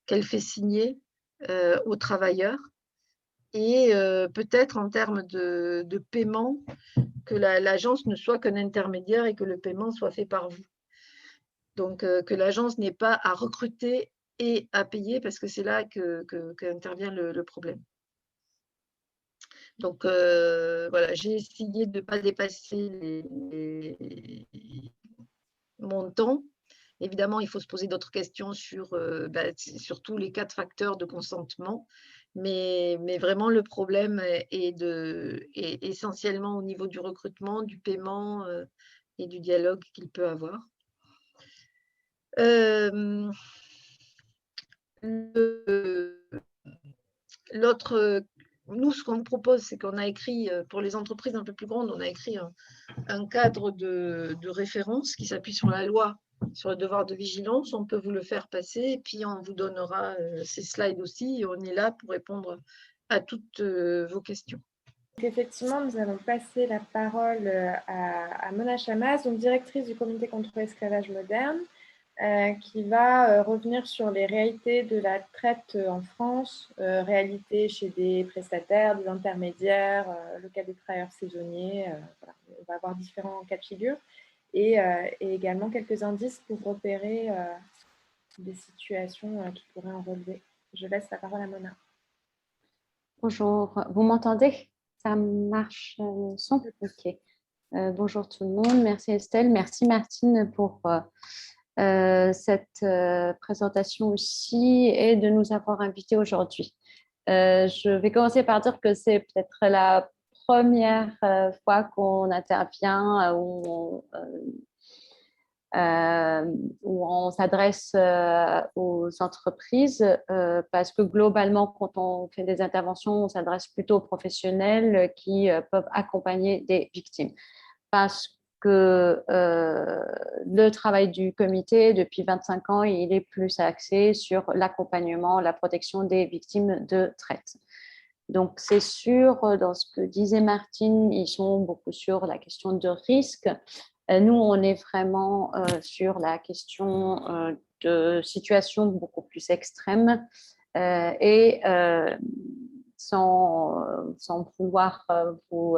qu'elle fait signer aux travailleurs. Et peut-être en termes de paiement, que l'agence ne soit qu'un intermédiaire et que le paiement soit fait par vous. Donc, que l'agence n'ait pas à recruter et à payer, parce que c'est là qu'intervient le problème. Donc, voilà, j'ai essayé de ne pas dépasser les montants. Évidemment, il faut se poser d'autres questions sur tous les 4 facteurs de consentement. Mais vraiment, le problème est essentiellement au niveau du recrutement, du paiement et du dialogue qu'il peut avoir. Nous, ce qu'on nous propose, c'est qu'on a écrit, pour les entreprises un peu plus grandes, on a écrit un cadre de référence qui s'appuie sur la loi, sur le devoir de vigilance. On peut vous le faire passer et puis on vous donnera ces slides aussi. Et on est là pour répondre à toutes vos questions. Donc, effectivement, nous allons passer la parole à Mona Chamaz, donc directrice du Comité contre l'esclavage moderne, qui va revenir sur les réalités de la traite en France, réalités chez des prestataires, des intermédiaires, le cas des travailleurs saisonniers. Voilà. On va avoir différents cas de figure et également quelques indices pour repérer des situations qui pourraient en relever. Je laisse la parole à Mona. Bonjour, vous m'entendez? Ça marche le son? Ok. Bonjour tout le monde, merci Estelle, merci Martine pour cette présentation aussi et de nous avoir invités aujourd'hui. Je vais commencer par dire que c'est peut-être la première fois qu'on intervient où on s'adresse aux entreprises parce que globalement, quand on fait des interventions, on s'adresse plutôt aux professionnels qui peuvent accompagner des victimes. Parce que le travail du comité, depuis 25 ans, il est plus axé sur l'accompagnement, la protection des victimes de traite. Donc, c'est sûr, dans ce que disait Martine, ils sont beaucoup sur la question de risque. Nous, on est vraiment sur la question de situations beaucoup plus extrêmes et sans vouloir vous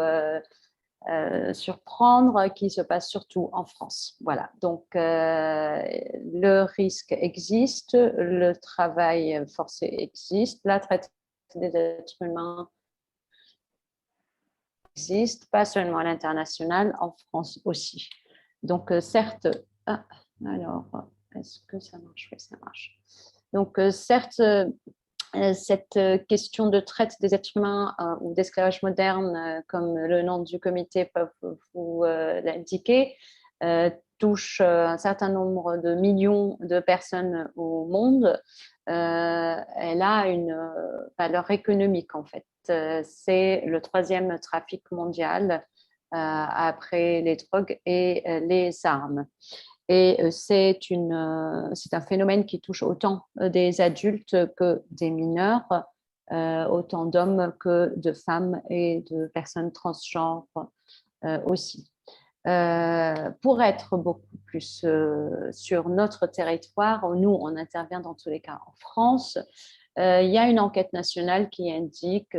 surprendre, qui se passe surtout en France. Voilà, donc le risque existe, le travail forcé existe, la traite des êtres humains existe, pas seulement à l'international, en France aussi. Donc, certes, alors, est-ce que ça marche? Oui, ça marche. Donc, certes, cette question de traite des êtres humains ou d'esclavage moderne, comme le nom du comité peut vous l'indiquer, touche un certain nombre de millions de personnes au monde. Elle a une valeur économique, en fait. C'est le 3e trafic mondial après les drogues et les armes. Et c'est un phénomène qui touche autant des adultes que des mineurs, autant d'hommes que de femmes et de personnes transgenres aussi. Pour être beaucoup plus sur notre territoire, nous, on intervient dans tous les cas en France. Il y a une enquête nationale qui indique,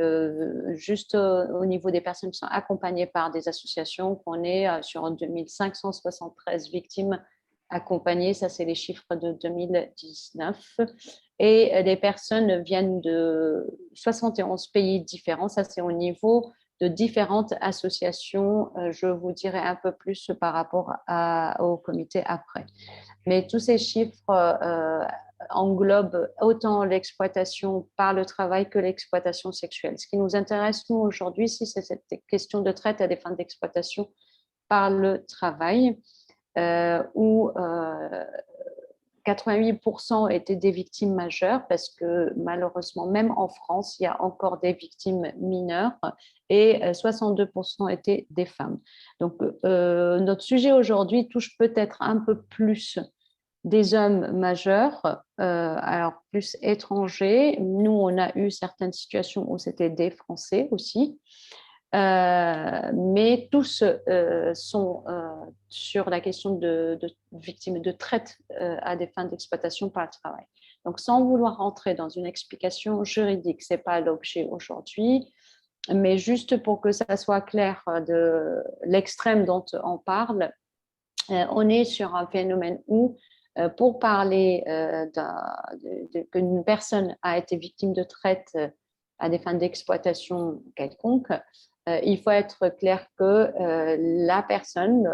juste au niveau des personnes qui sont accompagnées par des associations, qu'on est sur 2573 victimes accompagnées. Ça, c'est les chiffres de 2019. Et les personnes viennent de 71 pays différents. Ça, c'est au niveau de différentes associations. Je vous dirai un peu plus par rapport au comité après. Mais tous ces chiffres englobent autant l'exploitation par le travail que l'exploitation sexuelle. Ce qui nous intéresse, nous, aujourd'hui, c'est cette question de traite à des fins d'exploitation par le travail, où 88% étaient des victimes majeures, parce que malheureusement, même en France, il y a encore des victimes mineures, et 62% étaient des femmes. Donc, notre sujet aujourd'hui touche peut-être un peu plus des hommes majeurs, alors plus étrangers. Nous, on a eu certaines situations où c'était des Français aussi. Mais tous sont sur la question de victimes de traite à des fins d'exploitation par le travail. Donc, sans vouloir rentrer dans une explication juridique, ce n'est pas l'objet aujourd'hui, mais juste pour que ça soit clair de l'extrême dont on parle, on est sur un phénomène où, pour parler qu'une personne a été victime de traite à des fins d'exploitation quelconque, il faut être clair que la personne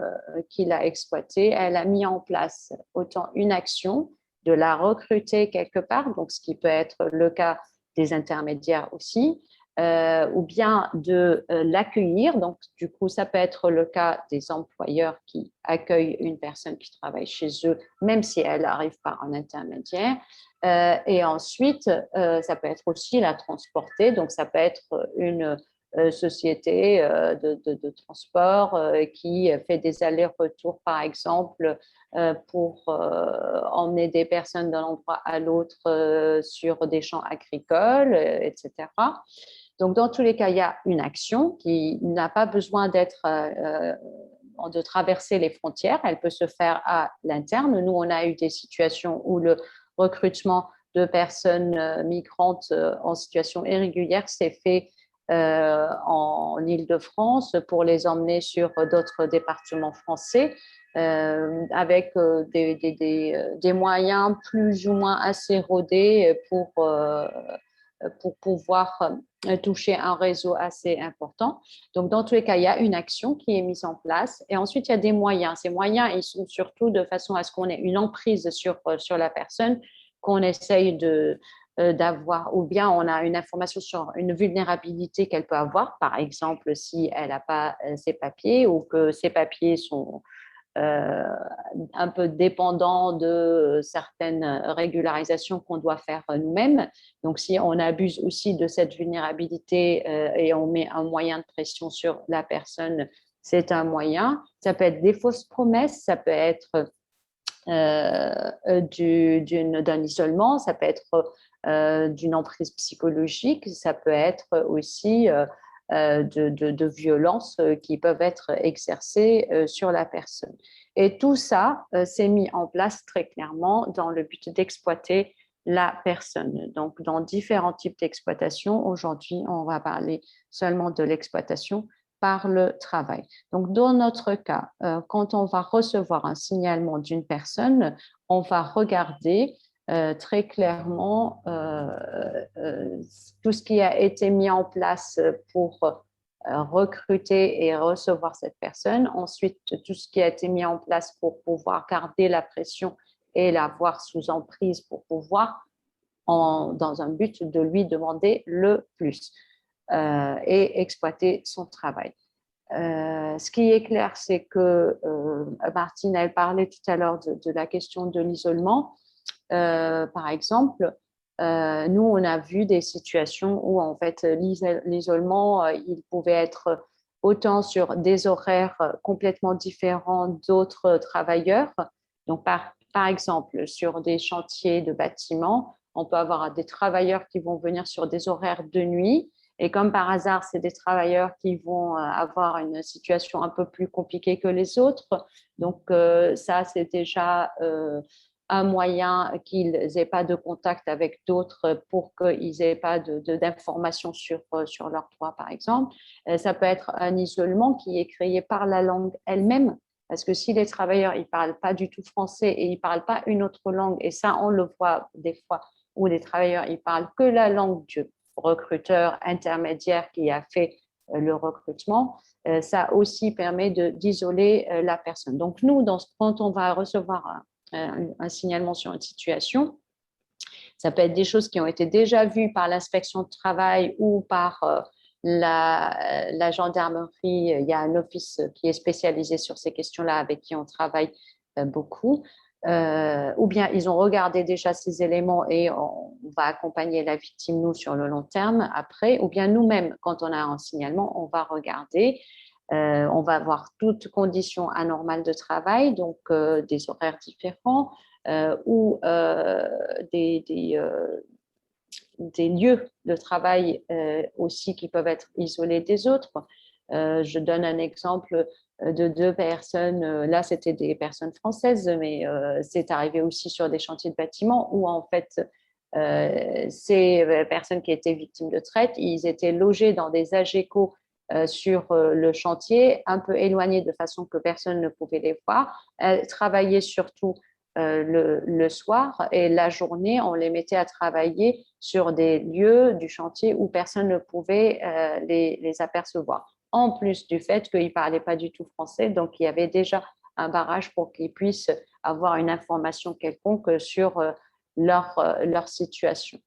qui l'a exploitée, elle a mis en place autant une action de la recruter quelque part, donc ce qui peut être le cas des intermédiaires aussi, ou bien de l'accueillir. Donc, du coup, ça peut être le cas des employeurs qui accueillent une personne qui travaille chez eux, même si elle arrive par un intermédiaire. Et ensuite, ça peut être aussi la transporter. Donc, ça peut être une société de transport qui fait des allers-retours, par exemple, pour emmener des personnes d'un endroit à l'autre sur des champs agricoles, etc. Donc, dans tous les cas, il y a une action qui n'a pas besoin de traverser les frontières. Elle peut se faire à l'interne. Nous, on a eu des situations où le recrutement de personnes migrantes en situation irrégulière s'est fait en Île-de-France pour les emmener sur d'autres départements français, avec des moyens plus ou moins assez rodés pour pouvoir toucher un réseau assez important. Donc, dans tous les cas, il y a une action qui est mise en place, et ensuite, il y a des moyens. Ces moyens, ils sont surtout de façon à ce qu'on ait une emprise sur la personne, qu'on essaye d'avoir, ou bien on a une information sur une vulnérabilité qu'elle peut avoir, par exemple si elle n'a pas ses papiers, ou que ses papiers sont un peu dépendants de certaines régularisations qu'on doit faire nous-mêmes. Donc, si on abuse aussi de cette vulnérabilité et on met un moyen de pression sur la personne, c'est un moyen. Ça peut être des fausses promesses, ça peut être d'un isolement, ça peut être d'une emprise psychologique, ça peut être aussi de violences qui peuvent être exercées sur la personne. Et tout ça s'est mis en place très clairement dans le but d'exploiter la personne. Donc, dans différents types d'exploitation, aujourd'hui, on va parler seulement de l'exploitation par le travail. Donc, dans notre cas, quand on va recevoir un signalement d'une personne, on va regarder très clairement tout ce qui a été mis en place pour recruter et recevoir cette personne. Ensuite, tout ce qui a été mis en place pour pouvoir garder la pression et l'avoir sous emprise pour pouvoir, dans un but de lui demander le plus et exploiter son travail. Ce qui est clair, c'est que Martine, elle parlait tout à l'heure de la question de l'isolement. Par exemple, nous, on a vu des situations où, en fait, l'isolement, il pouvait être autant sur des horaires complètement différents d'autres travailleurs. Donc, par exemple, sur des chantiers de bâtiments, on peut avoir des travailleurs qui vont venir sur des horaires de nuit. Et comme par hasard, c'est des travailleurs qui vont avoir une situation un peu plus compliquée que les autres. Donc, ça, c'est déjà un moyen qu'ils n'aient pas de contact avec d'autres pour qu'ils n'aient pas d'informations sur leur droit, par exemple. Ça peut être un isolement qui est créé par la langue elle-même. Parce que si les travailleurs ne parlent pas du tout français et ils ne parlent pas une autre langue, et ça, on le voit des fois, où les travailleurs ne parlent que la langue du recruteur intermédiaire qui a fait le recrutement, ça aussi permet d'isoler la personne. Donc, nous, quand on va recevoir un signalement sur une situation, ça peut être des choses qui ont été déjà vues par l'inspection de travail ou par la gendarmerie. Il y a un office qui est spécialisé sur ces questions-là avec qui on travaille beaucoup. Ou bien ils ont regardé déjà ces éléments et on va accompagner la victime, nous, sur le long terme après. Ou bien nous-mêmes, quand on a un signalement, on va regarder. On va avoir toutes conditions anormales de travail, donc des horaires différents ou des lieux de travail aussi qui peuvent être isolés des autres. Je donne un exemple de deux personnes. Là, c'était des personnes françaises, mais c'est arrivé aussi sur des chantiers de bâtiments où, en fait, ces personnes qui étaient victimes de traite, ils étaient logés dans des AGECO sur le chantier, un peu éloignés de façon que personne ne pouvait les voir. Elles travaillaient surtout le soir et la journée, on les mettait à travailler sur des lieux du chantier où personne ne pouvait les apercevoir. En plus du fait qu'ils ne parlaient pas du tout français, donc il y avait déjà un barrage pour qu'ils puissent avoir une information quelconque sur leur situation.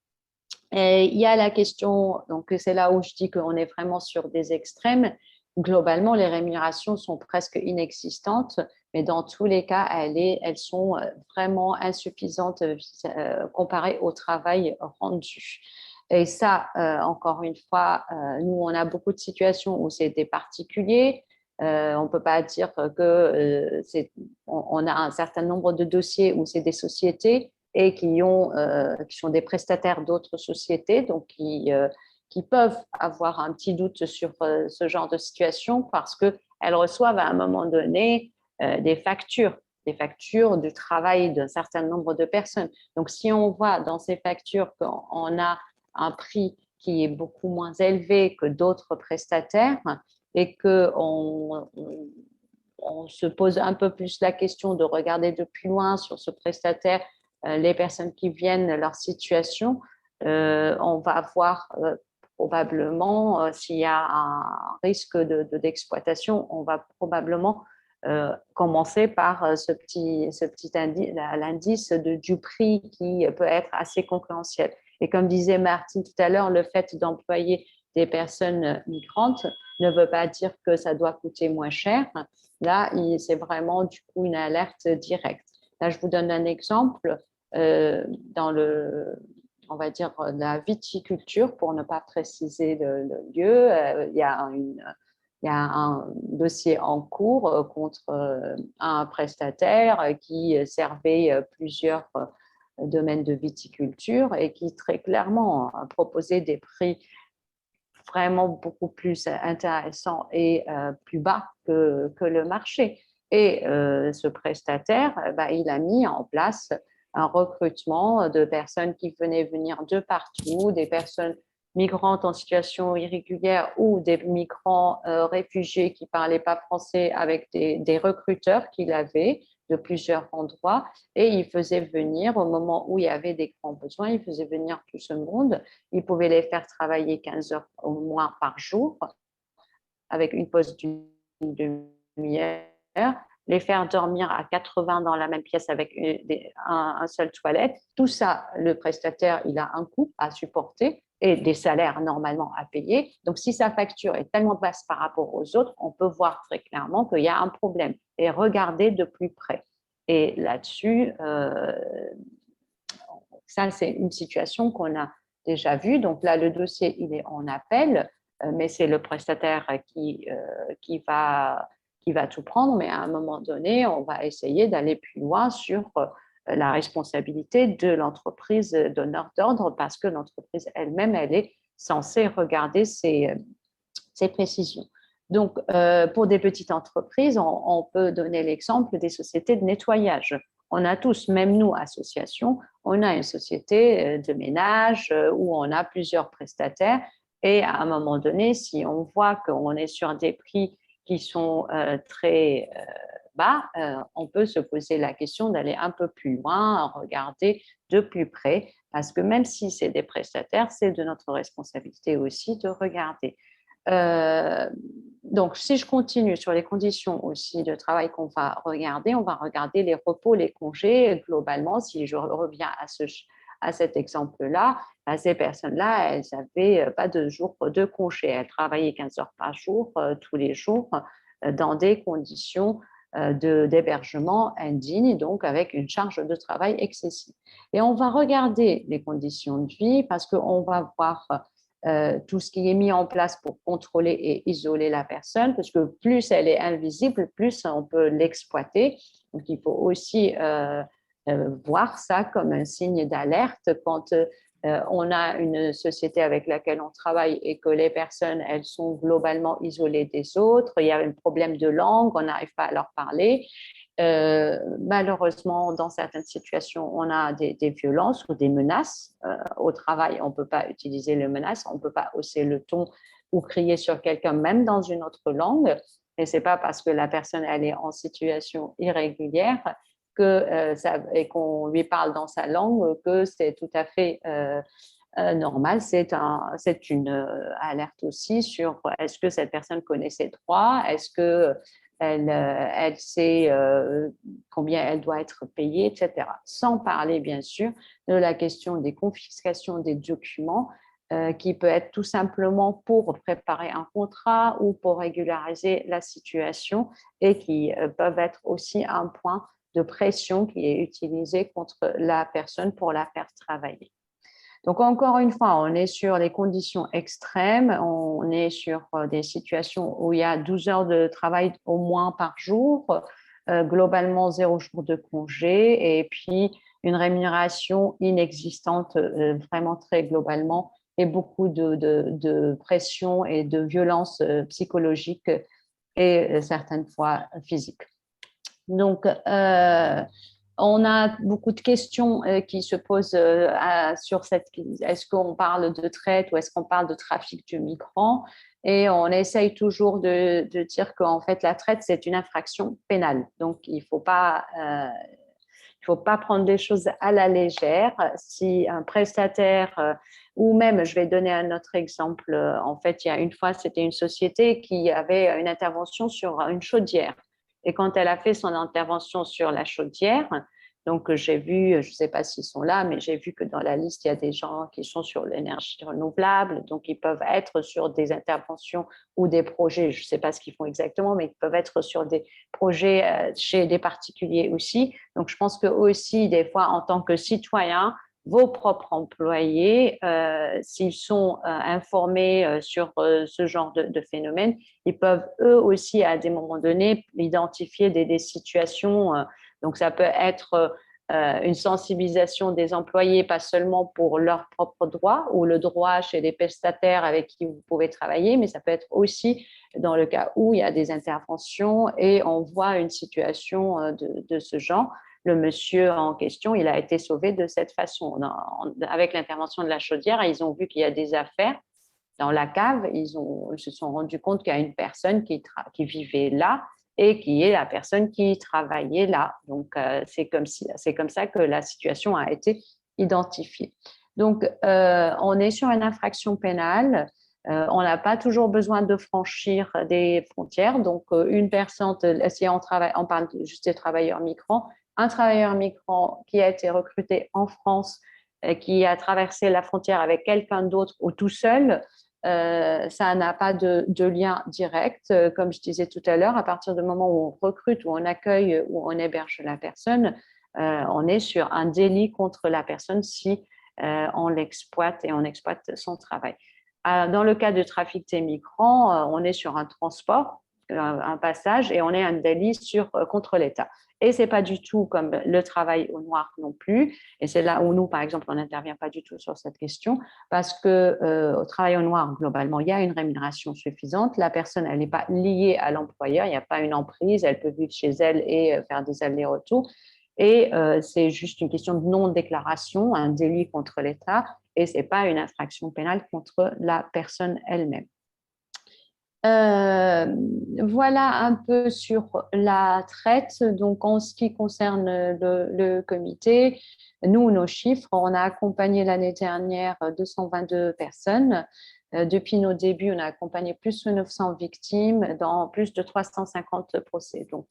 Et il y a la question, donc c'est là où je dis qu'on est vraiment sur des extrêmes. Globalement, les rémunérations sont presque inexistantes, mais dans tous les cas, elles sont vraiment insuffisantes comparées au travail rendu. Et ça, encore une fois, nous, on a beaucoup de situations où c'est des particuliers. On ne peut pas dire que on a un certain nombre de dossiers où c'est des sociétés et qui sont des prestataires d'autres sociétés, donc qui peuvent avoir un petit doute sur ce genre de situation parce qu'elles reçoivent à un moment donné des factures du travail d'un certain nombre de personnes. Donc, si on voit dans ces factures qu'on a un prix qui est beaucoup moins élevé que d'autres prestataires et qu'on on se pose un peu plus la question de regarder de plus loin sur ce prestataire les personnes qui viennent, leur situation, on va voir probablement s'il y a un risque d'exploitation, on va probablement commencer par ce petit indice, l'indice du prix qui peut être assez concurrentiel. Et comme disait Martine tout à l'heure, le fait d'employer des personnes migrantes ne veut pas dire que ça doit coûter moins cher. Là, c'est vraiment du coup une alerte directe. Là, je vous donne un exemple. Dans on va dire, la viticulture, pour ne pas préciser le lieu, il y a un dossier en cours contre un prestataire qui servait plusieurs domaines de viticulture et qui très clairement proposait des prix vraiment beaucoup plus intéressants et plus bas que le marché. Et ce prestataire, il a mis en place un recrutement de personnes qui venaient venir de partout, des personnes migrantes en situation irrégulière ou des migrants réfugiés qui ne parlaient pas français avec des recruteurs qu'il avait de plusieurs endroits. Et il faisait venir, au moment où il y avait des grands besoins, il faisait venir tout ce monde. Il pouvait les faire travailler 15 heures au moins par jour avec une pause d'une demi-heure, les faire dormir à 80 dans la même pièce avec un seul toilette. Tout ça, le prestataire, il a un coût à supporter et des salaires normalement à payer. Donc, si sa facture est tellement basse par rapport aux autres, on peut voir très clairement qu'il y a un problème et regarder de plus près. Et là-dessus, ça, c'est une situation qu'on a déjà vue. Donc là, le dossier, il est en appel. mais c'est le prestataire qui va tout prendre. Mais à un moment donné, on va essayer d'aller plus loin sur la responsabilité de l'entreprise donneur d'ordre, parce que l'entreprise elle-même, elle est censée regarder ces précisions. Donc, pour des petites entreprises, on peut donner l'exemple des sociétés de nettoyage. On a tous, même nous, associations, on a une société de ménage où on a plusieurs prestataires, et à un moment donné, si on voit qu'on est sur des prix qui sont très bas, on peut se poser la question d'aller un peu plus loin, regarder de plus près, parce que même si c'est des prestataires, c'est de notre responsabilité aussi de regarder. Donc, si je continue sur les conditions aussi de travail qu'on va regarder, on va regarder les repos, les congés. Globalement, si je reviens à cet exemple-là, ces personnes-là, elles n'avaient pas de jour de congé. Elles travaillaient 15 heures par jour, tous les jours, dans des conditions d'hébergement indignes, donc avec une charge de travail excessive. Et on va regarder les conditions de vie, parce qu'on va voir tout ce qui est mis en place pour contrôler et isoler la personne, parce que plus elle est invisible, plus on peut l'exploiter. Donc, il faut aussi voir ça comme un signe d'alerte quand on a une société avec laquelle on travaille et que les personnes, elles sont globalement isolées des autres. Il y a un problème de langue, on n'arrive pas à leur parler. Malheureusement, dans certaines situations, on a des violences ou des menaces. Au travail, on ne peut pas utiliser les menaces, on ne peut pas hausser le ton ou crier sur quelqu'un, même dans une autre langue. Et ce n'est pas parce que la personne elle est en situation irrégulière et qu'on lui parle dans sa langue que c'est tout à fait normal. C'est une alerte aussi sur est-ce que cette personne connaît ses droits, est-ce que elle sait combien elle doit être payée, etc. Sans parler, bien sûr, de la question des confiscations des documents, qui peut être tout simplement pour préparer un contrat ou pour régulariser la situation, et qui peuvent être aussi un point de pression qui est utilisé contre la personne pour la faire travailler. Donc, encore une fois, on est sur les conditions extrêmes, on est sur des situations où il y a 12 heures de travail au moins par jour, globalement 0 jour de congé, et puis une rémunération inexistante vraiment très globalement, et beaucoup de pression et de violence psychologique et certaines fois physique. Donc, on a beaucoup de questions qui se posent sur est-ce qu'on parle de traite ou est-ce qu'on parle de trafic de migrants, et on essaye toujours de dire qu'en fait la traite c'est une infraction pénale, donc il faut pas prendre les choses à la légère. Si un prestataire ou même, je vais donner un autre exemple, en fait il y a une fois c'était une société qui avait une intervention sur une chaudière. Et quand elle a fait son intervention sur la chaudière, donc j'ai vu, je ne sais pas s'ils sont là, mais j'ai vu que dans la liste, il y a des gens qui sont sur l'énergie renouvelable, donc ils peuvent être sur des interventions ou des projets, je ne sais pas ce qu'ils font exactement, mais ils peuvent être sur des projets chez des particuliers aussi. Donc je pense que aussi, des fois, en tant que citoyen, vos propres employés, s'ils sont informés sur ce genre de phénomène, ils peuvent eux aussi à des moments donnés identifier des situations. Donc ça peut être une sensibilisation des employés, pas seulement pour leurs propres droits ou le droit chez les prestataires avec qui vous pouvez travailler, mais ça peut être aussi dans le cas où il y a des interventions et on voit une situation de ce genre. Le monsieur en question, il a été sauvé de cette façon. Avec l'intervention de la chaudière, ils ont vu qu'il y a des affaires dans la cave. Ils se sont rendus compte qu'il y a une personne qui vivait là et qui est la personne qui travaillait là. Donc, c'est comme ça que la situation a été identifiée. Donc, on est sur une infraction pénale. On n'a pas toujours besoin de franchir des frontières. Donc, une personne, si on parle juste des travailleurs migrants, un travailleur migrant qui a été recruté en France, qui a traversé la frontière avec quelqu'un d'autre ou tout seul, ça n'a pas de lien direct. Comme je disais tout à l'heure, à partir du moment où on recrute, où on accueille, où on héberge la personne, on est sur un délit contre la personne si on l'exploite et on exploite son travail. Dans le cas du trafic des migrants, on est sur un transport, un passage, et on est un délit contre l'État. Et ce n'est pas du tout comme le travail au noir non plus. Et c'est là où nous, par exemple, on n'intervient pas du tout sur cette question, parce qu'au travail au noir, globalement, il y a une rémunération suffisante. La personne, elle n'est pas liée à l'employeur, il n'y a pas une emprise, elle peut vivre chez elle et faire des allers-retours. Et c'est juste une question de non-déclaration, un délit contre l'État, et ce n'est pas une infraction pénale contre la personne elle-même. Voilà un peu sur la traite. Donc, en ce qui concerne le comité, nous, nos chiffres, on a accompagné l'année dernière 222 personnes. Depuis nos débuts, on a accompagné plus de 900 victimes dans plus de 350 procès. Donc,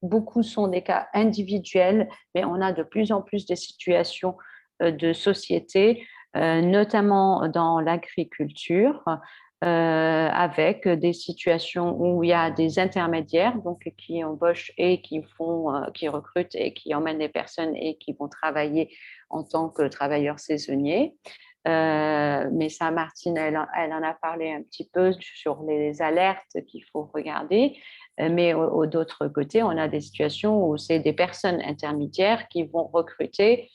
beaucoup sont des cas individuels, mais on a de plus en plus des situations de société, notamment dans l'agriculture, avec des situations où il y a des intermédiaires donc, qui embauchent et qui recrutent et qui emmènent des personnes et qui vont travailler en tant que travailleurs saisonniers. Mais ça, Martine, elle en a parlé un petit peu sur les alertes qu'il faut regarder. Mais d'autre côté, on a des situations où c'est des personnes intermédiaires qui vont recruter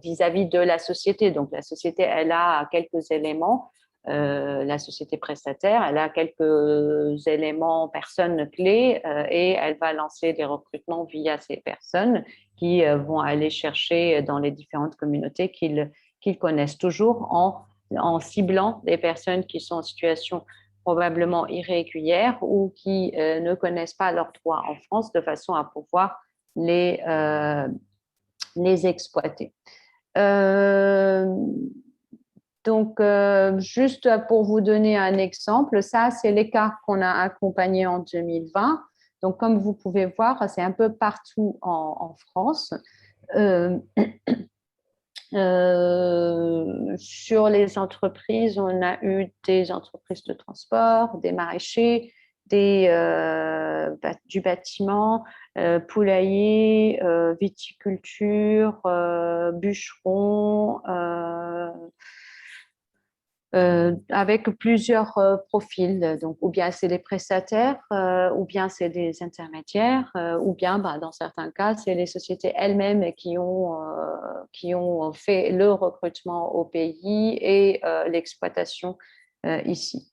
vis-à-vis de la société. Donc, la société, elle a quelques éléments. La société prestataire, elle a quelques éléments, personnes clés, et elle va lancer des recrutements via ces personnes qui vont aller chercher dans les différentes communautés qu'ils connaissent, toujours en ciblant des personnes qui sont en situation probablement irrégulière ou qui ne connaissent pas leurs droits en France, de façon à pouvoir les exploiter. Donc, juste pour vous donner un exemple, ça, c'est les cas qu'on a accompagnés en 2020. Donc, comme vous pouvez voir, c'est un peu partout en France. Sur les entreprises, on a eu des entreprises de transport, des maraîchers, du bâtiment, poulailler, viticulture, bûcheron, avec plusieurs profils. Donc, ou bien c'est des prestataires, ou bien c'est des intermédiaires, ou bien dans certains cas, c'est les sociétés elles-mêmes qui ont fait le recrutement au pays et l'exploitation ici.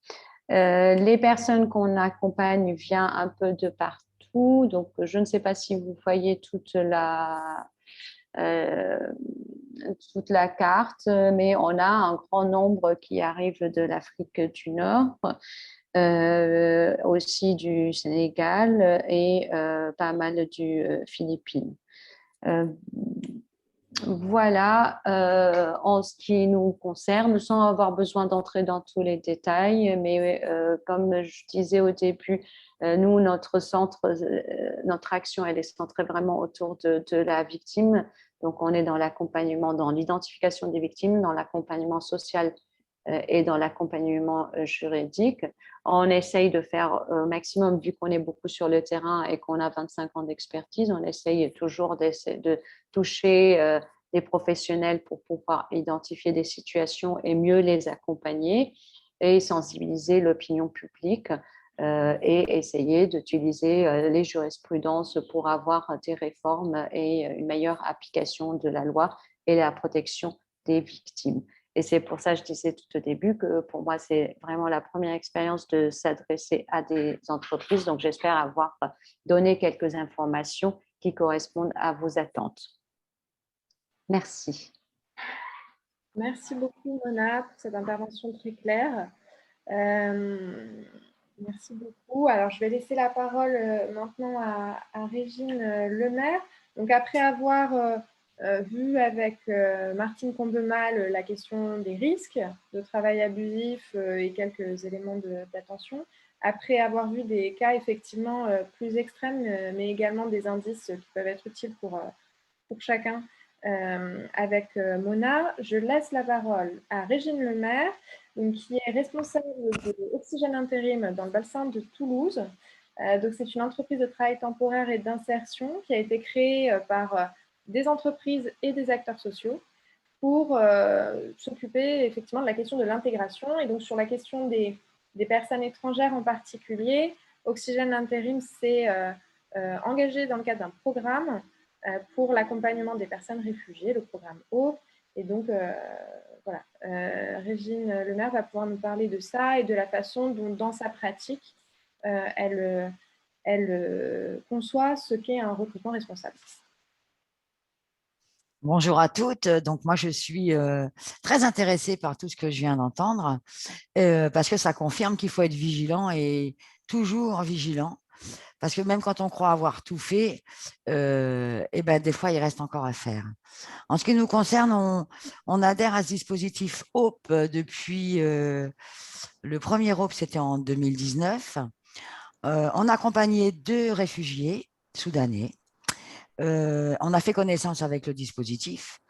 Les personnes qu'on accompagne viennent un peu de partout. Donc, je ne sais pas si vous voyez toute la carte, mais on a un grand nombre qui arrivent de l'Afrique du Nord, aussi du Sénégal et pas mal du Philippines. Voilà, en ce qui nous concerne, sans avoir besoin d'entrer dans tous les détails, mais comme je disais au début, nous, notre action, elle est centrée vraiment autour de la victime. Donc, on est dans l'accompagnement, dans l'identification des victimes, dans l'accompagnement social et dans l'accompagnement juridique. On essaye de faire au maximum, vu qu'on est beaucoup sur le terrain et qu'on a 25 ans d'expertise, on essaye toujours de toucher des professionnels pour pouvoir identifier des situations et mieux les accompagner et sensibiliser l'opinion publique et essayer d'utiliser les jurisprudences pour avoir des réformes et une meilleure application de la loi et la protection des victimes. Et c'est pour ça que je disais tout au début que pour moi, c'est vraiment la première expérience de s'adresser à des entreprises. Donc, j'espère avoir donné quelques informations qui correspondent à vos attentes. Merci. Merci beaucoup, Mona, pour cette intervention très claire. Merci beaucoup. Alors, je vais laisser la parole maintenant à Régine Lemaire. Donc, après avoir vu avec Martine Combemal la question des risques de travail abusif et quelques éléments d'attention, après avoir vu des cas effectivement plus extrêmes, mais également des indices qui peuvent être utiles pour chacun avec Mona, je laisse la parole à Régine Lemaire, donc, qui est responsable de Oxygène Intérim dans le bassin de Toulouse. Donc, c'est une entreprise de travail temporaire et d'insertion qui a été créée par des entreprises et des acteurs sociaux pour s'occuper effectivement de la question de l'intégration. Et donc, sur la question des personnes étrangères en particulier, Oxygène Intérim s'est engagé dans le cadre d'un programme pour l'accompagnement des personnes réfugiées, le programme HOPE. Et donc, voilà, Régine Lemaire va pouvoir nous parler de ça et de la façon dont, dans sa pratique, elle conçoit ce qu'est un recrutement responsable. Bonjour à toutes. Donc, moi, je suis très intéressée par tout ce que je viens d'entendre parce que ça confirme qu'il faut être vigilant et toujours vigilant. Parce que même quand on croit avoir tout fait, eh ben, des fois, il reste encore à faire. En ce qui nous concerne, on adhère à ce dispositif HOPE depuis le premier HOPE, c'était en 2019. On a accompagné 2 réfugiés soudanais. On a fait connaissance avec le dispositif,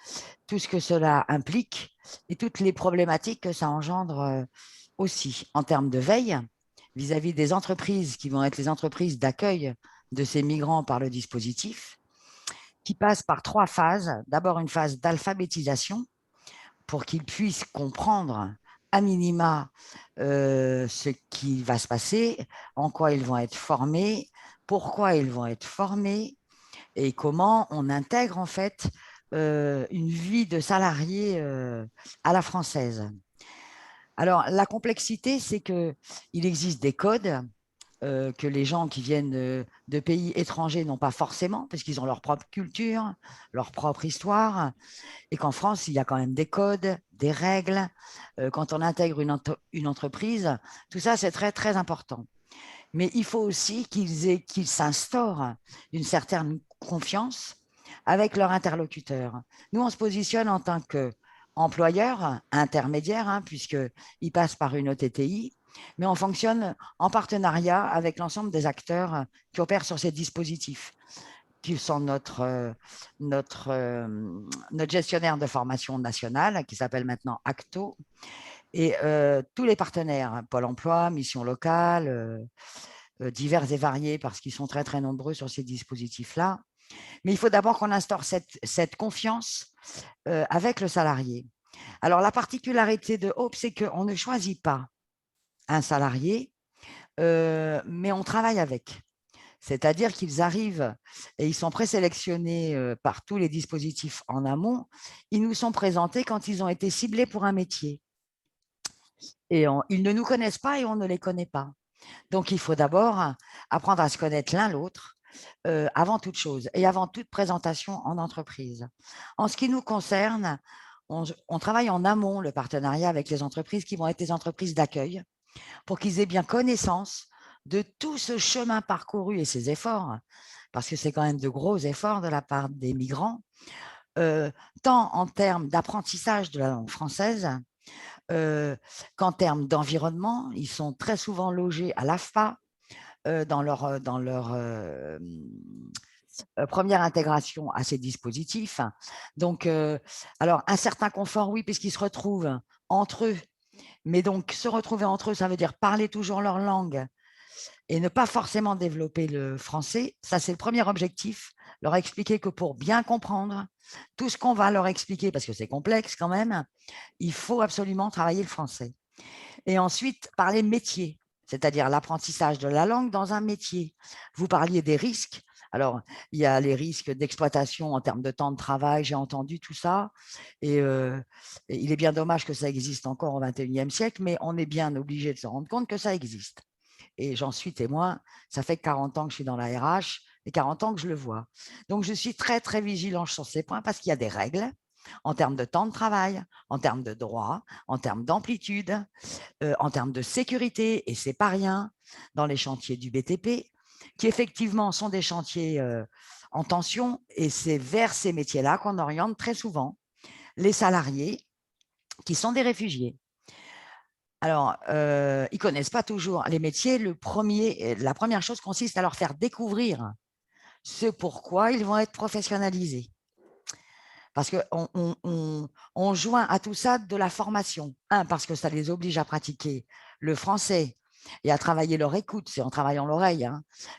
tout ce que cela implique et toutes les problématiques que ça engendre aussi en termes de veille vis-à-vis des entreprises qui vont être les entreprises d'accueil de ces migrants par le dispositif, qui passe par 3 phases. D'abord, une phase d'alphabétisation pour qu'ils puissent comprendre à minima ce qui va se passer, en quoi ils vont être formés, pourquoi ils vont être formés, et comment on intègre en fait une vie de salarié à la française. Alors, la complexité, c'est qu'il existe des codes que les gens qui viennent de pays étrangers n'ont pas forcément, parce qu'ils ont leur propre culture, leur propre histoire, et qu'en France, il y a quand même des codes, des règles. Quand on intègre une entreprise, tout ça, c'est très, très important. Mais il faut aussi qu'ils s'instaurent une certaine confiance avec leur interlocuteur. Nous, on se positionne en tant qu'employeur intermédiaire, puisqu'ils passent par une OTTI, mais on fonctionne en partenariat avec l'ensemble des acteurs qui opèrent sur ces dispositifs, qui sont notre gestionnaire de formation nationale, qui s'appelle maintenant ACTO, et tous les partenaires, Pôle emploi, Mission locale, divers et variés, parce qu'ils sont très, très nombreux sur ces dispositifs-là. Mais il faut d'abord qu'on instaure cette confiance avec le salarié. Alors, la particularité de Hope, c'est qu'on ne choisit pas un salarié, mais on travaille avec. C'est-à-dire qu'ils arrivent et ils sont présélectionnés par tous les dispositifs en amont. Ils nous sont présentés quand ils ont été ciblés pour un métier. Et ils ne nous connaissent pas et on ne les connaît pas. Donc, il faut d'abord apprendre à se connaître l'un l'autre avant toute chose et avant toute présentation en entreprise. En ce qui nous concerne, on travaille en amont le partenariat avec les entreprises qui vont être des entreprises d'accueil pour qu'ils aient bien connaissance de tout ce chemin parcouru et ces efforts, parce que c'est quand même de gros efforts de la part des migrants, tant en termes d'apprentissage de la langue française qu'en termes d'environnement. Ils sont très souvent logés à l'AFPA dans leur première intégration à ces dispositifs. Donc, alors, un certain confort, oui, puisqu'ils se retrouvent entre eux. Mais donc, se retrouver entre eux, ça veut dire parler toujours leur langue et ne pas forcément développer le français. Ça, c'est le premier objectif. Leur expliquer que pour bien comprendre tout ce qu'on va leur expliquer, parce que c'est complexe quand même, il faut absolument travailler le français. Et ensuite, parler métier, c'est-à-dire l'apprentissage de la langue dans un métier. Vous parliez des risques. Alors, il y a les risques d'exploitation en termes de temps de travail, j'ai entendu tout ça. Et il est bien dommage que ça existe encore au XXIe siècle, mais on est bien obligé de se rendre compte que ça existe. Et j'en suis témoin. Ça fait 40 ans que je suis dans la RH et 40 ans que je le vois. Donc, je suis très, très vigilante sur ces points parce qu'il y a des règles en termes de temps de travail, en termes de droits, en termes d'amplitude, en termes de sécurité, et ce n'est pas rien, dans les chantiers du BTP, qui effectivement sont des chantiers en tension, et c'est vers ces métiers-là qu'on oriente très souvent les salariés qui sont des réfugiés. Alors, ils ne connaissent pas toujours les métiers. La première chose consiste à leur faire découvrir ce pourquoi ils vont être professionnalisés. Parce qu'on joint à tout ça de la formation. Parce que ça les oblige à pratiquer le français et à travailler leur écoute. C'est en travaillant l'oreille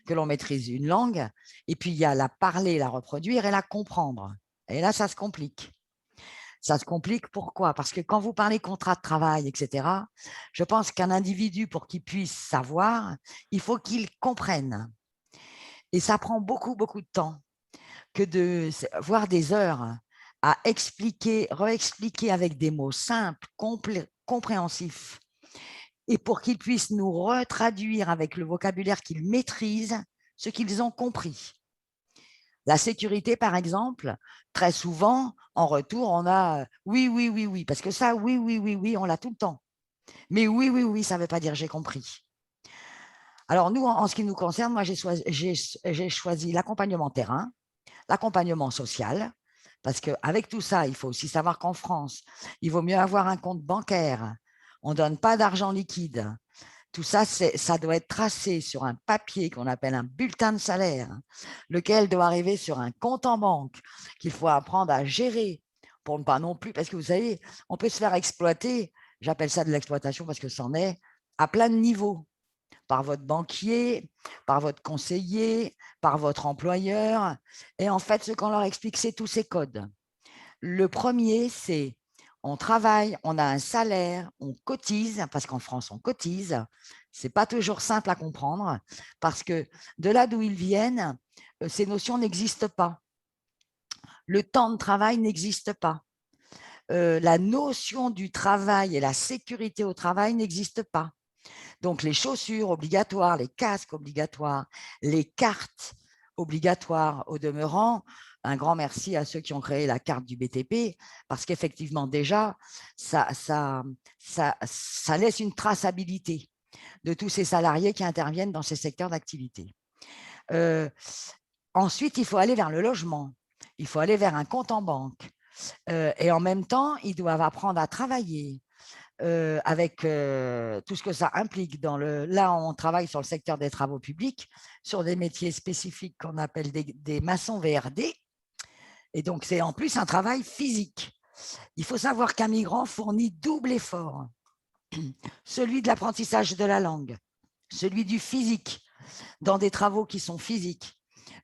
que l'on maîtrise une langue. Et puis, il y a la parler, la reproduire et la comprendre. Et là, ça se complique. Ça se complique. Pourquoi? Parce que quand vous parlez contrat de travail, etc., je pense qu'un individu, pour qu'il puisse savoir, il faut qu'il comprenne. Et ça prend beaucoup, beaucoup de temps que de voir des heures à expliquer, réexpliquer avec des mots simples, compréhensifs, et pour qu'ils puissent nous retraduire avec le vocabulaire qu'ils maîtrisent ce qu'ils ont compris. La sécurité, par exemple, très souvent, en retour, on a oui, oui, oui, oui, parce que ça, oui, oui, oui, oui, on l'a tout le temps. Mais oui, oui, oui, ça ne veut pas dire j'ai compris. Alors, nous, en ce qui nous concerne, moi, j'ai choisi l'accompagnement terrain, l'accompagnement social, parce qu'avec tout ça, il faut aussi savoir qu'en France, il vaut mieux avoir un compte bancaire. On ne donne pas d'argent liquide. Tout ça, ça doit être tracé sur un papier qu'on appelle un bulletin de salaire, lequel doit arriver sur un compte en banque qu'il faut apprendre à gérer pour ne pas non plus, parce que vous savez, on peut se faire exploiter, j'appelle ça de l'exploitation parce que c'en est, à plein de niveaux, par votre banquier, par votre conseiller, par votre employeur. Et en fait, ce qu'on leur explique, c'est tous ces codes. Le premier, c'est on travaille, on a un salaire, on cotise, parce qu'en France, on cotise. Ce n'est pas toujours simple à comprendre, parce que de là d'où ils viennent, ces notions n'existent pas. Le temps de travail n'existe pas. La notion du travail et la sécurité au travail n'existe pas. Donc, les chaussures obligatoires, les casques obligatoires, les cartes obligatoires au demeurant. Un grand merci à ceux qui ont créé la carte du BTP, parce qu'effectivement, déjà, ça laisse une traçabilité de tous ces salariés qui interviennent dans ces secteurs d'activité. Ensuite, il faut aller vers le logement. Il faut aller vers un compte en banque. Et en même temps, ils doivent apprendre à travailler. Avec tout ce que ça implique. Là, on travaille sur le secteur des travaux publics, sur des métiers spécifiques qu'on appelle des maçons VRD. Et donc, c'est en plus un travail physique. Il faut savoir qu'un migrant fournit double effort. Celui de l'apprentissage de la langue, celui du physique, dans des travaux qui sont physiques,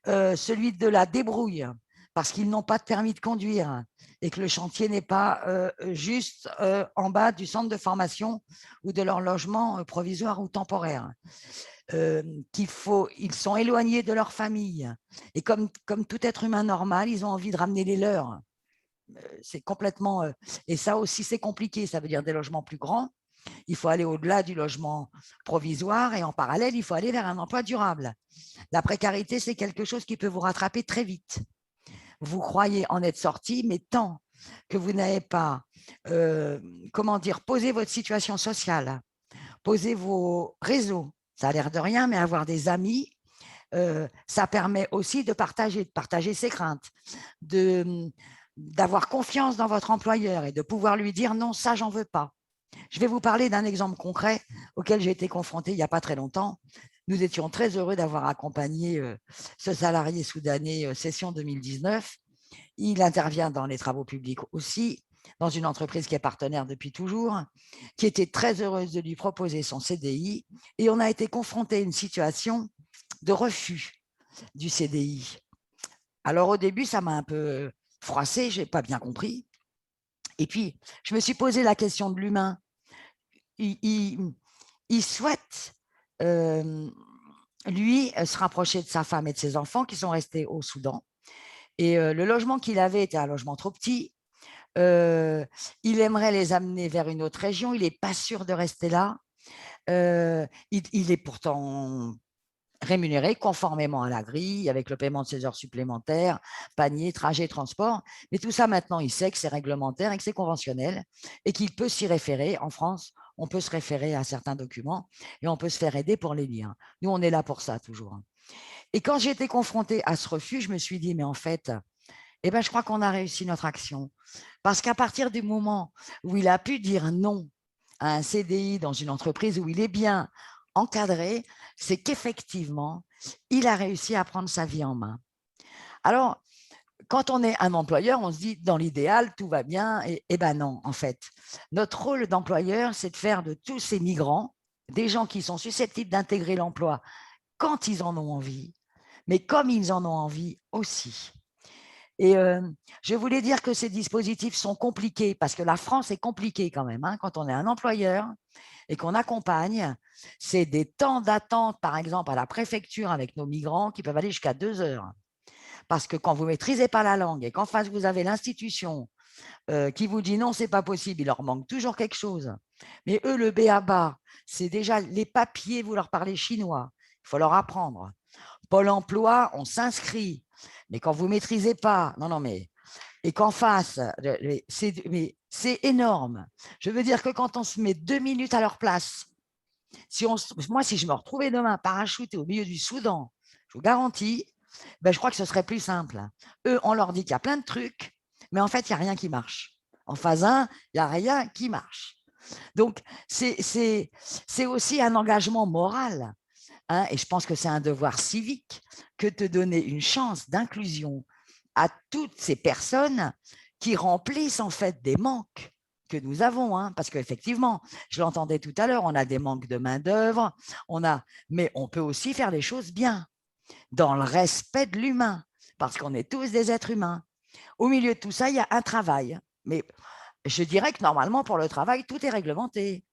celui de la débrouille, parce qu'ils n'ont pas de permis de conduire et que le chantier n'est pas juste en bas du centre de formation ou de leur logement provisoire ou temporaire. Ils sont éloignés de leur famille. Et comme tout être humain normal, ils ont envie de ramener les leurs. C'est complètement… et ça aussi, c'est compliqué. Ça veut dire des logements plus grands. Il faut aller au-delà du logement provisoire et en parallèle, il faut aller vers un emploi durable. La précarité, c'est quelque chose qui peut vous rattraper très vite. Vous croyez en être sorti, mais tant que vous n'avez pas, posé votre situation sociale, posé vos réseaux, ça a l'air de rien, mais avoir des amis, ça permet aussi de partager ses craintes, d'avoir confiance dans votre employeur et de pouvoir lui dire non, ça, j'en veux pas. Je vais vous parler d'un exemple concret auquel j'ai été confrontée il n'y a pas très longtemps. Nous étions très heureux d'avoir accompagné ce salarié soudanais session 2019. Il intervient dans les travaux publics aussi, dans une entreprise qui est partenaire depuis toujours, qui était très heureuse de lui proposer son CDI. Et on a été confronté à une situation de refus du CDI. Alors au début, ça m'a un peu froissé, je n'ai pas bien compris. Et puis, je me suis posé la question de l'humain. Il souhaite, lui, se rapprocher de sa femme et de ses enfants qui sont restés au Soudan. Et le logement qu'il avait était un logement trop petit. Il aimerait les amener vers une autre région. Il n'est pas sûr de rester là. Il est pourtant rémunéré conformément à la grille, avec le paiement de ses heures supplémentaires, panier, trajet, transport. Mais tout ça, maintenant, il sait que c'est réglementaire et que c'est conventionnel et qu'il peut s'y référer. En France, on peut se référer à certains documents et on peut se faire aider pour les lire. Nous, on est là pour ça, toujours. Et quand j'ai été confrontée à ce refus, je me suis dit, mais en fait, je crois qu'on a réussi notre action. Parce qu'à partir du moment où il a pu dire non à un CDI dans une entreprise où il est bien encadré, c'est qu'effectivement, il a réussi à prendre sa vie en main. Alors, quand on est un employeur, on se dit, dans l'idéal, tout va bien. Et ben non, en fait. Notre rôle d'employeur, c'est de faire de tous ces migrants des gens qui sont susceptibles d'intégrer l'emploi quand ils en ont envie, mais comme ils en ont envie aussi. Et je voulais dire que ces dispositifs sont compliqués parce que la France est compliquée quand même. Hein, quand on est un employeur et qu'on accompagne, c'est des temps d'attente, par exemple, à la préfecture avec nos migrants qui peuvent aller jusqu'à 2 heures. Parce que quand vous ne maîtrisez pas la langue et qu'en face, vous avez l'institution qui vous dit non, ce n'est pas possible, il leur manque toujours quelque chose. Mais eux, le b.a.-ba, c'est déjà les papiers, vous leur parlez chinois, il faut leur apprendre. Pôle emploi, on s'inscrit. Mais quand vous ne maîtrisez pas, non, mais, et qu'en face, c'est énorme. Je veux dire que quand on se met 2 minutes à leur place, moi, si je me retrouvais demain parachuté au milieu du Soudan, je vous garantis, ben, je crois que ce serait plus simple. Eux, on leur dit qu'il y a plein de trucs, mais en fait, il n'y a rien qui marche. En phase 1, il n'y a rien qui marche. Donc, c'est aussi un engagement moral. Hein, et je pense que c'est un devoir civique que de donner une chance d'inclusion à toutes ces personnes qui remplissent en fait des manques que nous avons, hein, parce qu'effectivement, je l'entendais tout à l'heure, on a des manques de main-d'œuvre, mais on peut aussi faire les choses bien, dans le respect de l'humain, parce qu'on est tous des êtres humains. Au milieu de tout ça, il y a un travail, mais je dirais que normalement, pour le travail, tout est réglementé.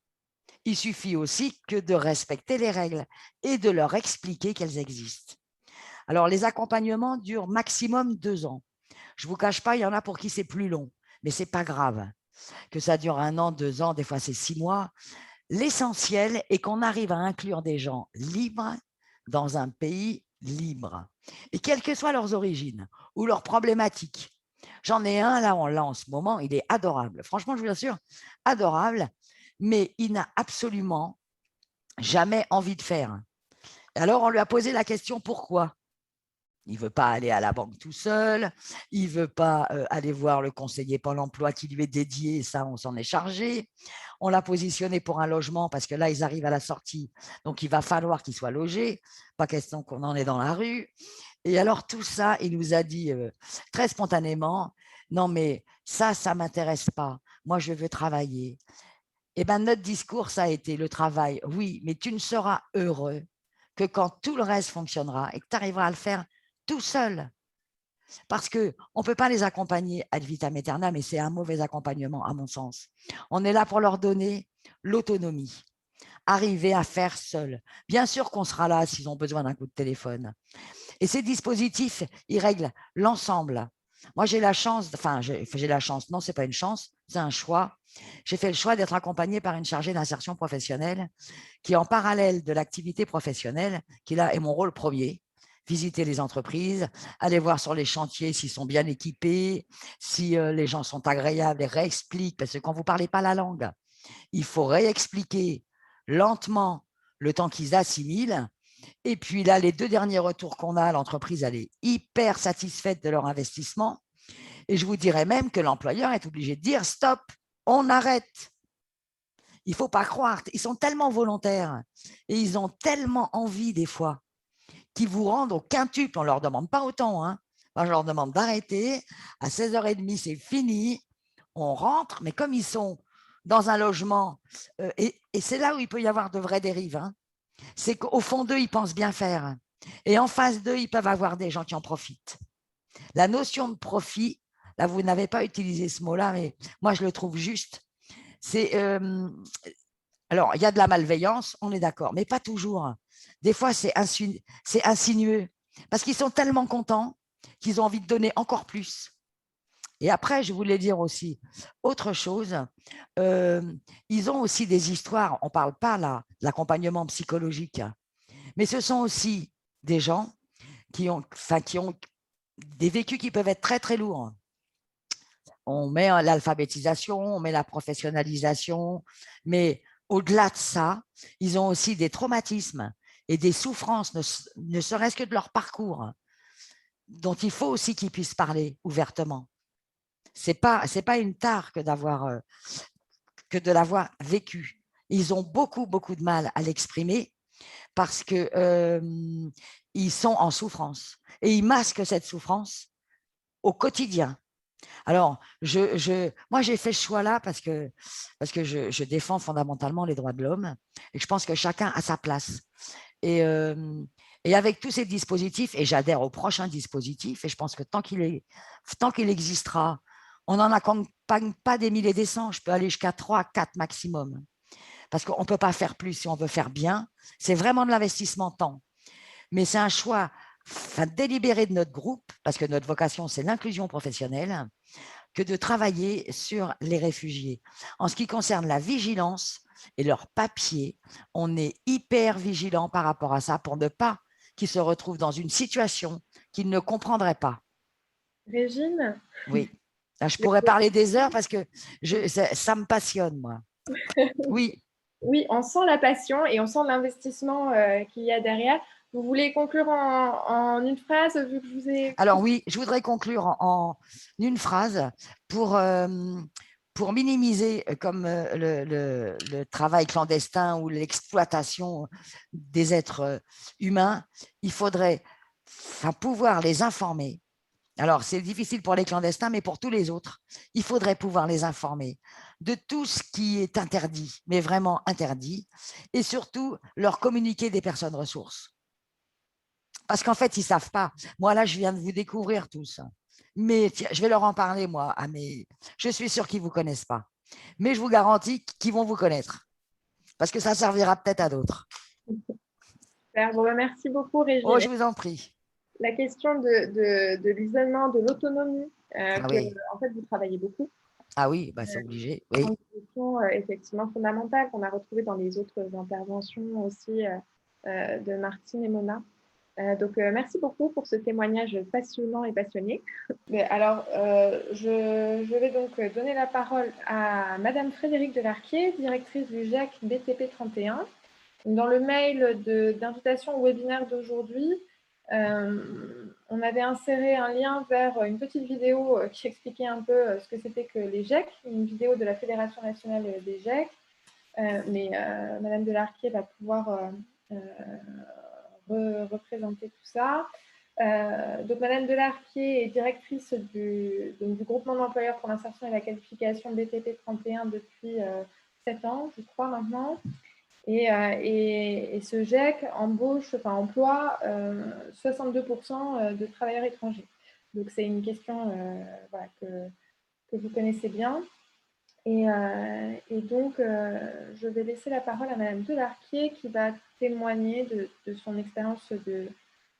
Il suffit aussi que de respecter les règles et de leur expliquer qu'elles existent. Alors, les accompagnements durent maximum 2 ans. Je ne vous cache pas, il y en a pour qui c'est plus long, mais ce n'est pas grave. Que ça dure 1 an, 2 ans, des fois c'est 6 mois. L'essentiel est qu'on arrive à inclure des gens libres dans un pays libre. Et quelles que soient leurs origines ou leurs problématiques. J'en ai un là en ce moment, il est adorable. Franchement, je vous assure, adorable, mais il n'a absolument jamais envie de faire. Alors, on lui a posé la question pourquoi ? Il ne veut pas aller à la banque tout seul, il ne veut pas aller voir le conseiller Pôle emploi qui lui est dédié, et ça, on s'en est chargé. On l'a positionné pour un logement parce que là, ils arrivent à la sortie, donc il va falloir qu'il soit logé, pas question qu'on en est dans la rue. Et alors, tout ça, il nous a dit très spontanément, non, mais ça ne m'intéresse pas, moi, je veux travailler. Eh bien, notre discours, ça a été le travail, oui, mais tu ne seras heureux que quand tout le reste fonctionnera et que tu arriveras à le faire tout seul. Parce qu'on ne peut pas les accompagner ad vitam aeternam, mais c'est un mauvais accompagnement, à mon sens. On est là pour leur donner l'autonomie, arriver à faire seul. Bien sûr qu'on sera là s'ils ont besoin d'un coup de téléphone. Et ces dispositifs, ils règlent l'ensemble. Moi, j'ai la chance, non, ce n'est pas une chance, c'est un choix. J'ai fait le choix d'être accompagnée par une chargée d'insertion professionnelle qui, en parallèle de l'activité professionnelle, qui là est mon rôle premier, visiter les entreprises, aller voir sur les chantiers s'ils sont bien équipés, si les gens sont agréables et réexpliquent, parce que quand vous ne parlez pas la langue, il faut réexpliquer lentement le temps qu'ils assimilent. Et puis là, les 2 derniers retours qu'on a, l'entreprise, elle est hyper satisfaite de leur investissement. Et je vous dirais même que l'employeur est obligé de dire stop, on arrête. Il ne faut pas croire, ils sont tellement volontaires et ils ont tellement envie des fois qu'ils vous rendent au quintuple. On ne leur demande pas autant. Hein. Moi, je leur demande d'arrêter. À 16h30, c'est fini. On rentre, mais comme ils sont dans un logement, et c'est là où il peut y avoir de vraies dérives, hein, c'est qu'au fond d'eux, ils pensent bien faire. Et en face d'eux, ils peuvent avoir des gens qui en profitent. La notion de profit, là, vous n'avez pas utilisé ce mot-là, mais moi, je le trouve juste. Alors, il y a de la malveillance, on est d'accord, mais pas toujours. Des fois, c'est insinueux, parce qu'ils sont tellement contents qu'ils ont envie de donner encore plus. Et après, je voulais dire aussi autre chose. Ils ont aussi des histoires, on ne parle pas là de l'accompagnement psychologique, mais ce sont aussi des gens qui ont des vécus qui peuvent être très, très lourds. On met l'alphabétisation, on met la professionnalisation, mais au-delà de ça, ils ont aussi des traumatismes et des souffrances, ne serait-ce que de leur parcours, dont il faut aussi qu'ils puissent parler ouvertement. Ce n'est pas une tare que de l'avoir vécu. Ils ont beaucoup, beaucoup de mal à l'exprimer parce qu'ils sont en souffrance et ils masquent cette souffrance au quotidien. Alors, moi, j'ai fait ce choix-là parce que je défends fondamentalement les droits de l'homme et je pense que chacun a sa place. Et Et avec tous ces dispositifs, et j'adhère au prochain dispositif, et je pense que tant qu'il existera, on n'en accompagne pas des milliers et des cents, je peux aller jusqu'à 3, 4 maximum. Parce qu'on ne peut pas faire plus si on veut faire bien. C'est vraiment de l'investissement temps. Mais c'est un choix délibéré de notre groupe, parce que notre vocation, c'est l'inclusion professionnelle, que de travailler sur les réfugiés. En ce qui concerne la vigilance et leurs papiers, on est hyper vigilant par rapport à ça pour ne pas qu'ils se retrouvent dans une situation qu'ils ne comprendraient pas. Régine? Oui. Là, je pourrais parler des heures parce que ça me passionne, moi. Oui. Oui, on sent la passion et on sent l'investissement qu'il y a derrière. Vous voulez conclure en une phrase, vu que je vous ai… Alors oui, je voudrais conclure en une phrase pour minimiser comme le travail clandestin ou l'exploitation des êtres humains. Il faudrait pouvoir les informer. Alors, c'est difficile pour les clandestins, mais pour tous les autres, il faudrait pouvoir les informer de tout ce qui est interdit, mais vraiment interdit, et surtout leur communiquer des personnes ressources. Parce qu'en fait, ils ne savent pas. Moi, là, je viens de vous découvrir tous. Mais tiens, je vais leur en parler, moi. Je suis sûre qu'ils ne vous connaissent pas. Mais je vous garantis qu'ils vont vous connaître. Parce que ça servira peut-être à d'autres. Super. Bon, merci beaucoup, Régine. Oh, je vous en prie. La question de l'isolement, de l'autonomie, Oui. En fait, vous travaillez beaucoup. Ah oui, c'est obligé. Oui. Une question effectivement fondamentale qu'on a retrouvée dans les autres interventions aussi de Martine et Mona. Donc, merci beaucoup pour ce témoignage passionnant et passionné. Alors, je vais donc donner la parole à Madame Frédérique Delarquier, directrice du GEC BTP 31. Dans le mail d'invitation au webinaire d'aujourd'hui, on avait inséré un lien vers une petite vidéo qui expliquait un peu ce que c'était que les GEC, une vidéo de la Fédération nationale des GEC. Mais Madame Delarquier va pouvoir représenter tout ça. Donc, Madame Delarquier est directrice du groupement d'employeurs pour l'insertion et la qualification BTP 31 depuis 7 ans, je crois maintenant. Et ce GEC emploie 62% de travailleurs étrangers. Donc, c'est une question que vous connaissez bien. Et donc, je vais laisser la parole à Madame Delarquier qui va témoigner de son expérience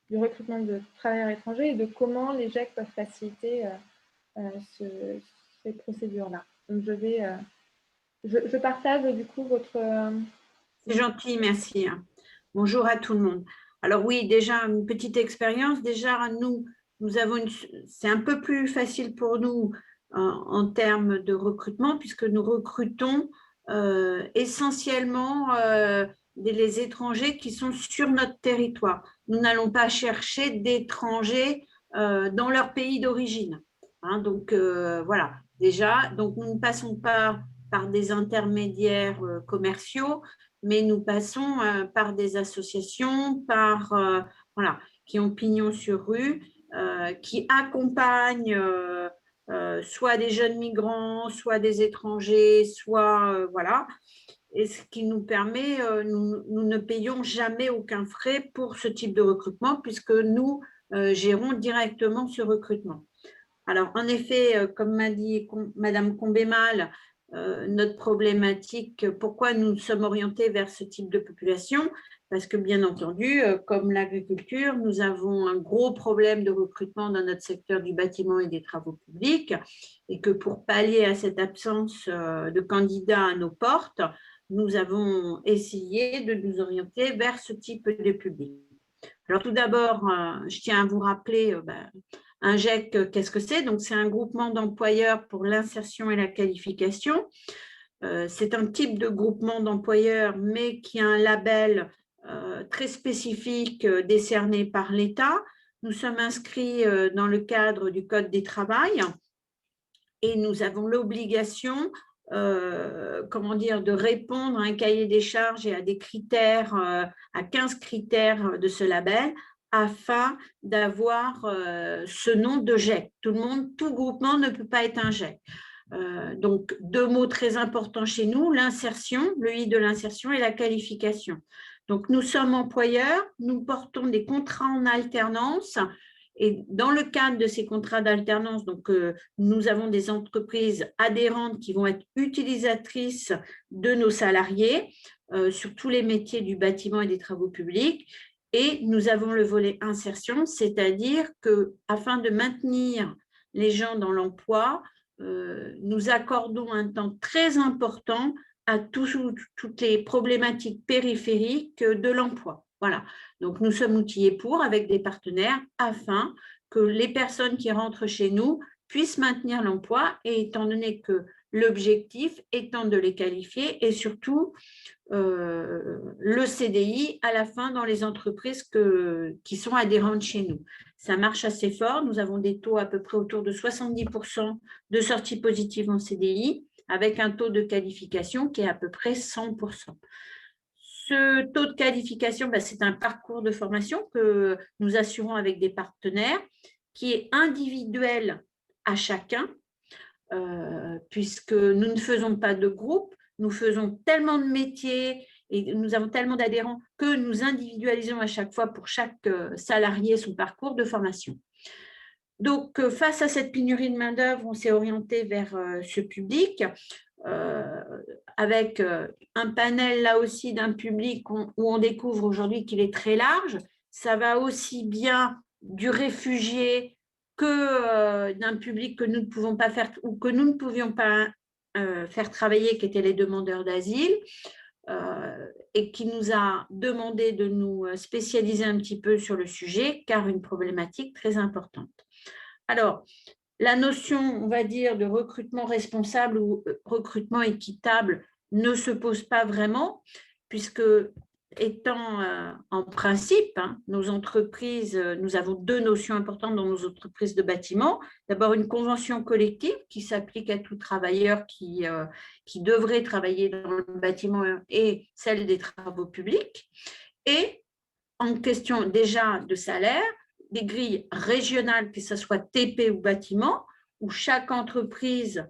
du recrutement de travailleurs étrangers et de comment les GEC peuvent faciliter ces procédures-là. Donc, je partage du coup votre… C'est gentil, merci. Bonjour à tout le monde. Alors oui, déjà une petite expérience. Déjà, nous avons c'est un peu plus facile pour nous en termes de recrutement puisque nous recrutons essentiellement les étrangers qui sont sur notre territoire. Nous n'allons pas chercher d'étrangers dans leur pays d'origine. Donc voilà, déjà, donc nous ne passons pas par des intermédiaires commerciaux, mais nous passons par des associations, qui ont pignon sur rue, qui accompagnent soit des jeunes migrants, soit des étrangers, soit voilà. Et ce qui nous permet, nous ne payons jamais aucun frais pour ce type de recrutement puisque nous gérons directement ce recrutement. Alors, en effet, comme m'a dit Madame Combémal, notre problématique, pourquoi nous sommes orientés vers ce type de population? Parce que, bien entendu, comme l'agriculture, nous avons un gros problème de recrutement dans notre secteur du bâtiment et des travaux publics et que pour pallier à cette absence de candidats à nos portes, nous avons essayé de nous orienter vers ce type de public. Alors, tout d'abord, je tiens à vous rappeler un GEC, qu'est-ce que c'est? Donc, c'est un groupement d'employeurs pour l'insertion et la qualification. C'est un type de groupement d'employeurs, mais qui a un label très spécifique décerné par l'État. Nous sommes inscrits dans le cadre du Code du travail et nous avons l'obligation de répondre à un cahier des charges et à des critères, à 15 critères de ce label, afin d'avoir ce nom de GEC. Tout groupement ne peut pas être un GEC. Donc, 2 mots très importants chez nous, l'insertion, le I de l'insertion et la qualification. Donc, nous sommes employeurs, nous portons des contrats en alternance. Et dans le cadre de ces contrats d'alternance, donc, nous avons des entreprises adhérentes qui vont être utilisatrices de nos salariés sur tous les métiers du bâtiment et des travaux publics. Et nous avons le volet insertion, c'est-à-dire qu'afin de maintenir les gens dans l'emploi, nous accordons un temps très important à toutes les problématiques périphériques de l'emploi. Voilà. Donc, nous sommes outillés avec des partenaires, afin que les personnes qui rentrent chez nous puissent maintenir l'emploi, et étant donné que l'objectif étant de les qualifier et surtout le CDI à la fin dans les entreprises qui sont adhérentes chez nous. Ça marche assez fort. Nous avons des taux à peu près autour de 70% de sorties positives en CDI, avec un taux de qualification qui est à peu près 100%. Ce taux de qualification, c'est un parcours de formation que nous assurons avec des partenaires, qui est individuel à chacun, puisque nous ne faisons pas de groupe, nous faisons tellement de métiers et nous avons tellement d'adhérents que nous individualisons à chaque fois pour chaque salarié son parcours de formation. Donc, face à cette pénurie de main-d'œuvre, on s'est orienté vers ce public, avec un panel là aussi d'un public où on découvre aujourd'hui qu'il est très large. Ça va aussi bien du réfugié que d'un public que nous ne pouvons pas faire ou que nous ne pouvions pas faire travailler, qui étaient les demandeurs d'asile, et qui nous a demandé de nous spécialiser un petit peu sur le sujet, car une problématique très importante. Alors, la notion, on va dire, de recrutement responsable ou recrutement équitable ne se pose pas vraiment, puisque étant en principe, nos entreprises, nous avons deux notions importantes dans nos entreprises de bâtiment. D'abord, une convention collective qui s'applique à tout travailleur qui devrait travailler dans le bâtiment, et celle des travaux publics. Et en question déjà de salaire, des grilles régionales, que ce soit TP ou bâtiment, où chaque entreprise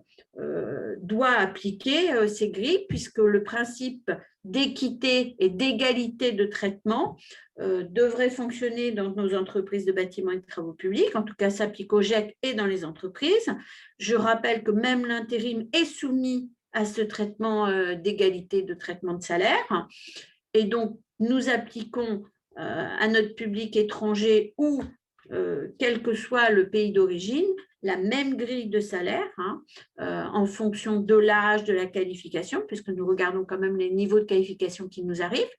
doit appliquer ces grilles, puisque le principe d'équité et d'égalité de traitement devrait fonctionner dans nos entreprises de bâtiments et de travaux publics, en tout cas s'applique au GEC et dans les entreprises. Je rappelle que même l'intérim est soumis à ce traitement d'égalité de traitement de salaire, et donc nous appliquons à notre public étranger ou quel que soit le pays d'origine, la même grille de salaire en fonction de l'âge, de la qualification, puisque nous regardons quand même les niveaux de qualification qui nous arrivent.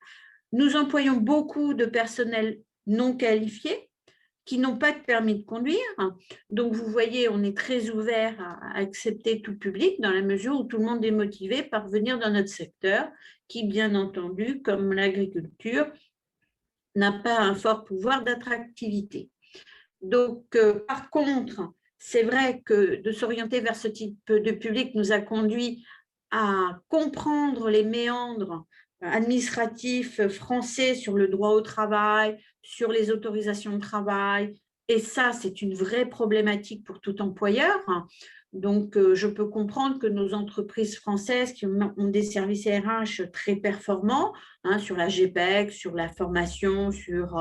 Nous employons beaucoup de personnel non qualifié qui n'ont pas de permis de conduire. Donc, vous voyez, on est très ouvert à accepter tout public dans la mesure où tout le monde est motivé par venir dans notre secteur qui, bien entendu, comme l'agriculture, n'a pas un fort pouvoir d'attractivité. Donc, par contre, c'est vrai que de s'orienter vers ce type de public nous a conduit à comprendre les méandres administratifs français sur le droit au travail, sur les autorisations de travail. Et ça, c'est une vraie problématique pour tout employeur. Donc, je peux comprendre que nos entreprises françaises qui ont des services RH très performants, sur la GPEC, sur la formation, sur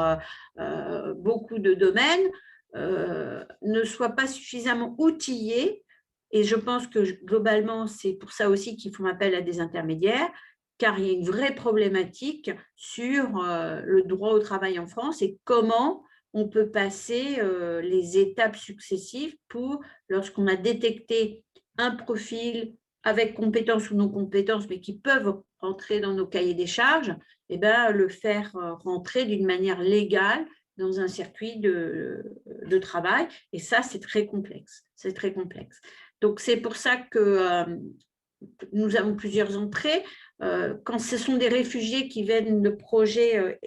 beaucoup de domaines, ne soient pas suffisamment outillés. Et je pense que globalement, c'est pour ça aussi qu'ils font appel à des intermédiaires, car il y a une vraie problématique sur le droit au travail en France et comment on peut passer les étapes successives pour, lorsqu'on a détecté un profil avec compétences ou non compétences, mais qui peuvent rentrer dans nos cahiers des charges, eh bien, le faire rentrer d'une manière légale dans un circuit de travail. Et ça, c'est très complexe. C'est très complexe. Donc, c'est pour ça que nous avons plusieurs entrées. Quand ce sont des réfugiés qui viennent de projets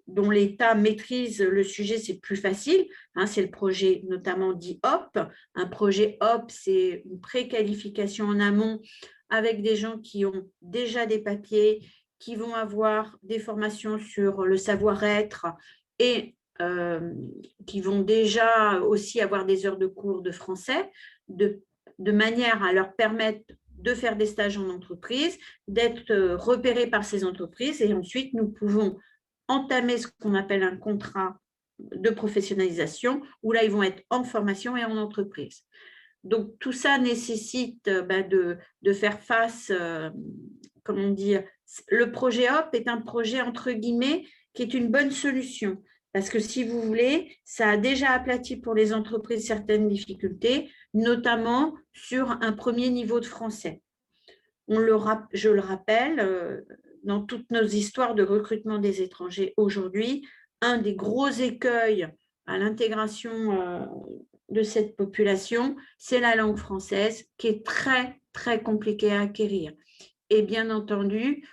dont l'État maîtrise le sujet, c'est plus facile. C'est le projet notamment dit HOP. Un projet HOP, c'est une préqualification en amont avec des gens qui ont déjà des papiers, qui vont avoir des formations sur le savoir-être et qui vont déjà aussi avoir des heures de cours de français, de manière à leur permettre de faire des stages en entreprise, d'être repérés par ces entreprises et ensuite nous pouvons entamer ce qu'on appelle un contrat de professionnalisation où là, ils vont être en formation et en entreprise. Donc, tout ça nécessite de faire face, comment dire, le projet HOP est un projet entre guillemets qui est une bonne solution. Parce que si vous voulez, ça a déjà aplati pour les entreprises certaines difficultés, notamment sur un premier niveau de français. Je le rappelle, dans toutes nos histoires de recrutement des étrangers aujourd'hui, un des gros écueils à l'intégration de cette population, c'est la langue française qui est très, très compliquée à acquérir. Et bien entendu,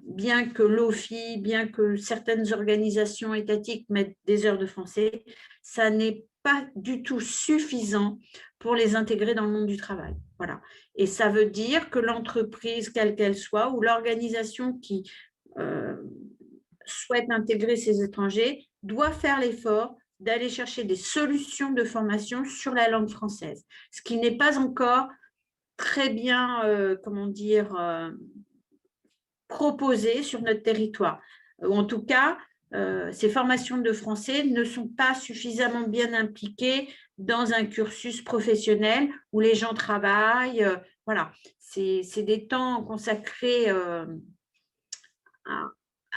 bien que l'OFI, bien que certaines organisations étatiques mettent des heures de français, ça n'est pas du tout suffisant pour les intégrer dans le monde du travail. Voilà. Et ça veut dire que l'entreprise, quelle qu'elle soit, ou l'organisation qui souhaite intégrer ces étrangers, doit faire l'effort d'aller chercher des solutions de formation sur la langue française, ce qui n'est pas encore très bien, proposé sur notre territoire. Ou en tout cas, ces formations de français ne sont pas suffisamment bien impliquées dans un cursus professionnel où les gens travaillent. Voilà, c'est des temps consacrés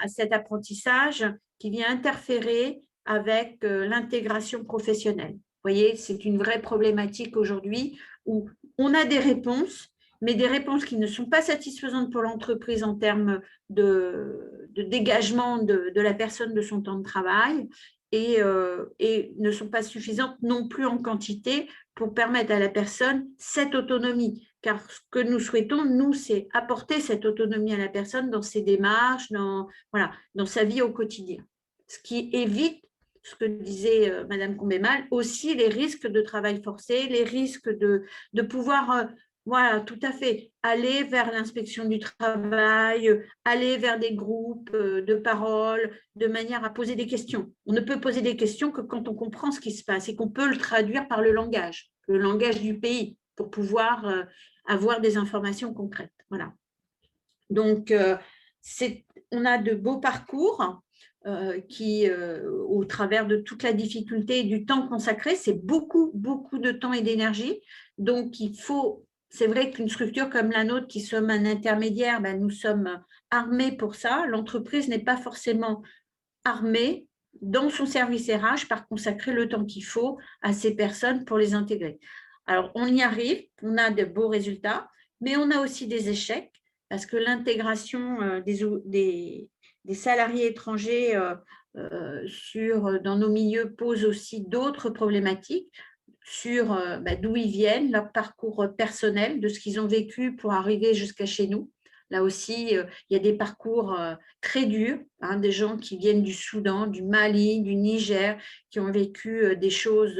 à cet apprentissage qui vient interférer avec l'intégration professionnelle. Vous voyez, c'est une vraie problématique aujourd'hui où on a des réponses, mais des réponses qui ne sont pas satisfaisantes pour l'entreprise en termes de dégagement de la personne de son temps de travail et ne sont pas suffisantes non plus en quantité pour permettre à la personne cette autonomie. Car ce que nous souhaitons, nous, c'est apporter cette autonomie à la personne dans ses démarches, dans sa vie au quotidien. Ce qui évite, ce que disait Madame Combémal, aussi les risques de travail forcé, les risques de pouvoir, voilà, tout à fait, aller vers l'inspection du travail, aller vers des groupes de parole, de manière à poser des questions. On ne peut poser des questions que quand on comprend ce qui se passe et qu'on peut le traduire par le langage du pays, pour pouvoir avoir des informations concrètes. Voilà. Donc, on a de beaux parcours qui, au travers de toute la difficulté et du temps consacré, c'est beaucoup, beaucoup de temps et d'énergie. Donc, il faut, c'est vrai qu'une structure comme la nôtre, qui sommes un intermédiaire, nous sommes armés pour ça. L'entreprise n'est pas forcément armée dans son service RH par consacrer le temps qu'il faut à ces personnes pour les intégrer. Alors, on y arrive, on a de beaux résultats, mais on a aussi des échecs parce que l'intégration des salariés étrangers dans nos milieux pose aussi d'autres problématiques sur d'où ils viennent, leur parcours personnel, de ce qu'ils ont vécu pour arriver jusqu'à chez nous. Là aussi, il y a des parcours très durs, des gens qui viennent du Soudan, du Mali, du Niger, qui ont vécu des choses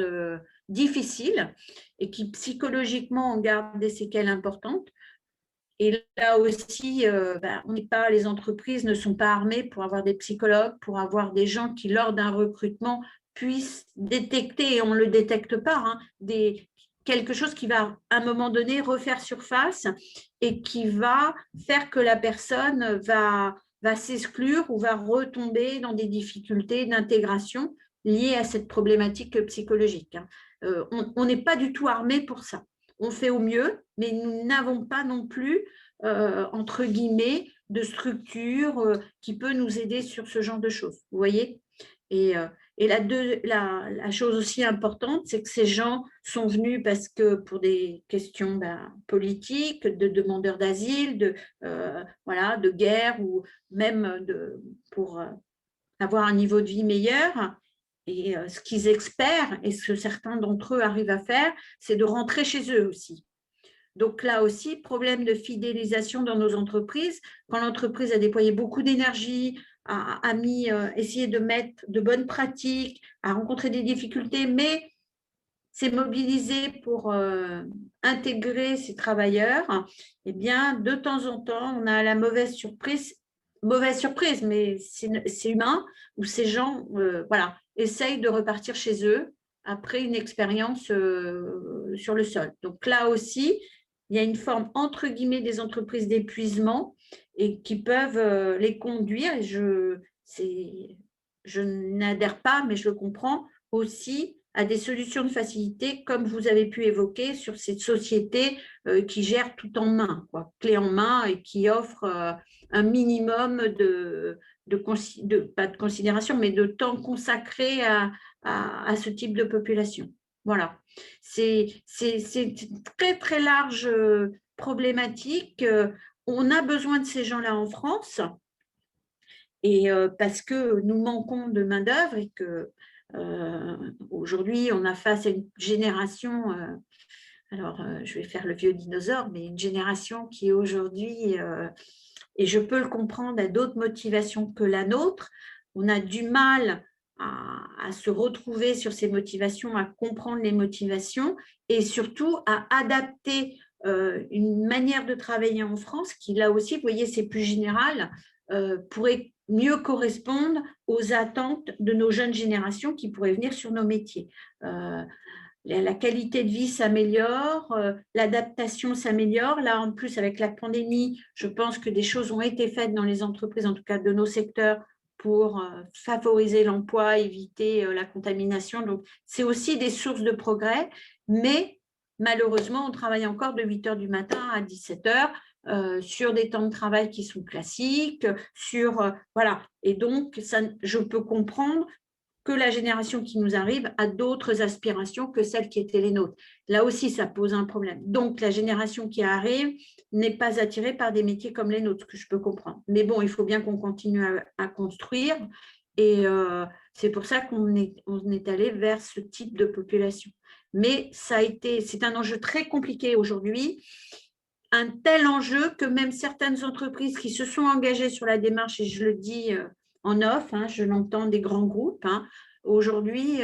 difficiles et qui psychologiquement en gardent des séquelles importantes. Et là aussi, les entreprises ne sont pas armées pour avoir des psychologues, pour avoir des gens qui, lors d'un recrutement, puissent détecter, et on ne le détecte pas, quelque chose qui va, à un moment donné, refaire surface et qui va faire que la personne va s'exclure ou va retomber dans des difficultés d'intégration liées à cette problématique psychologique. On n'est pas du tout armé pour ça. On fait au mieux, mais nous n'avons pas non plus, entre guillemets, de structure qui peut nous aider sur ce genre de choses. Vous voyez ? Et la chose aussi importante, c'est que ces gens sont venus parce que pour des questions politiques, de demandeurs d'asile, de guerre ou même pour avoir un niveau de vie meilleur. Et ce qu'ils espèrent et ce que certains d'entre eux arrivent à faire, c'est de rentrer chez eux aussi. Donc là aussi, problème de fidélisation dans nos entreprises. Quand l'entreprise a déployé beaucoup d'énergie, a essayé de mettre de bonnes pratiques, a rencontré des difficultés, mais s'est mobilisé pour intégrer ces travailleurs, eh bien, de temps en temps, on a la mauvaise surprise, mais c'est humain, où ces gens essayent de repartir chez eux après une expérience sur le sol. Donc là aussi, il y a une forme, entre guillemets, des entreprises d'épuisement et qui peuvent les conduire, et je n'adhère pas, mais je le comprends aussi, à des solutions de facilité, comme vous avez pu évoquer sur cette société qui gère tout en main, quoi, clé en main, et qui offre un minimum pas de considération, mais de temps consacré à ce type de population. Voilà. C'est une très, très large problématique. On a besoin de ces gens-là en France, et parce que nous manquons de main-d'œuvre et que aujourd'hui, on a face à une génération, je vais faire le vieux dinosaure, mais une génération qui aujourd'hui, et je peux le comprendre, a d'autres motivations que la nôtre. On a du mal à se retrouver sur ces motivations, à comprendre les motivations et surtout à adapter une manière de travailler en France qui, là aussi, vous voyez, c'est plus général, pourrait mieux correspondre aux attentes de nos jeunes générations qui pourraient venir sur nos métiers. La qualité de vie s'améliore, l'adaptation s'améliore. Là, en plus, avec la pandémie, je pense que des choses ont été faites dans les entreprises, en tout cas de nos secteurs, pour favoriser l'emploi, éviter la contamination. Donc, c'est aussi des sources de progrès, mais malheureusement, on travaille encore de 8 heures du matin à 17 heures. Sur des temps de travail qui sont classiques, voilà. Et donc, je peux comprendre que la génération qui nous arrive a d'autres aspirations que celles qui étaient les nôtres. Là aussi, ça pose un problème. Donc, la génération qui arrive n'est pas attirée par des métiers comme les nôtres, que je peux comprendre. Mais bon, il faut bien qu'on continue à construire. Et c'est pour ça qu'on est allé vers ce type de population. Mais c'est un enjeu très compliqué aujourd'hui. Un tel enjeu que même certaines entreprises qui se sont engagées sur la démarche, et je le dis en off, je l'entends des grands groupes, aujourd'hui